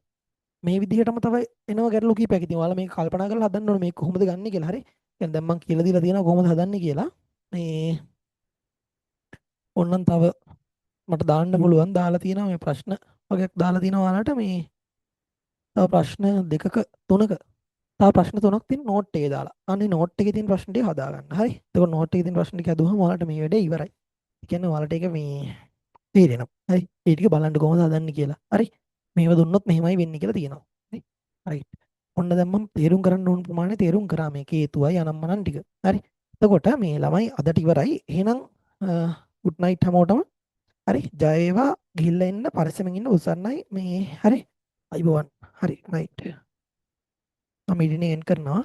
මේ විදිහටම තමයි එනවා ගැටලු කීපයක්. ඉතින් ඔයාලා මේක කල්පනා කරලා හදන්න ඕනේ මේක කොහොමද ගන්නෙ කියලා. හරි. දැන් මම කියලා දීලා තියෙනවා කොහොමද හදන්නේ කියලා. මේ ඕන්නම් තව මට දාන්න පුළුවන් දාලා තියෙනවා මේ ප්‍රශ්න වගේක් දාලා තියෙනවා ඔයාලට මේ තව ප්‍රශ්න දෙකක තුනක තව ප්‍රශ්න තුනක් තියෙන නෝට් එකේ දාලා. අනේ නෝට් එකේ තියෙන ප්‍රශ්න ටික හදාගන්න. හරි. එතකොට නෝට් එකේ තියෙන ප්‍රශ්න ටික හදුවම ඔයාලට මේ වැඩේ ඉවරයි. ඒ කියන්නේ ඔයාලට ඒක මේ තේරෙනවා. හරි. ඒ ටික බලන්න කොහොමද හදන්නේ කියලා. හරි. මේව දුන්නොත් මෙහෙමයි වෙන්නේ කියලා තියෙනවා. හරි. රයිට්. ඔන්න දැන් මම තේරුම් කරන්න ඕන ප්‍රමාණය තේරුම් කරා මේ හේතුවයි අනම්මනම් ටික. හරි. එතකොට මේ ළමයි අදට ඉවරයි. එහෙනම් good night හැමෝටම. හරි. ජය වේවා. ගිහිල්ලා එන්න පරිස්සමෙන් ඉන්න උසන්නයි මේ හරි. අයිබෝවන්. හරි. රයිට්. මම ඉන්නේ එන් කරනවා.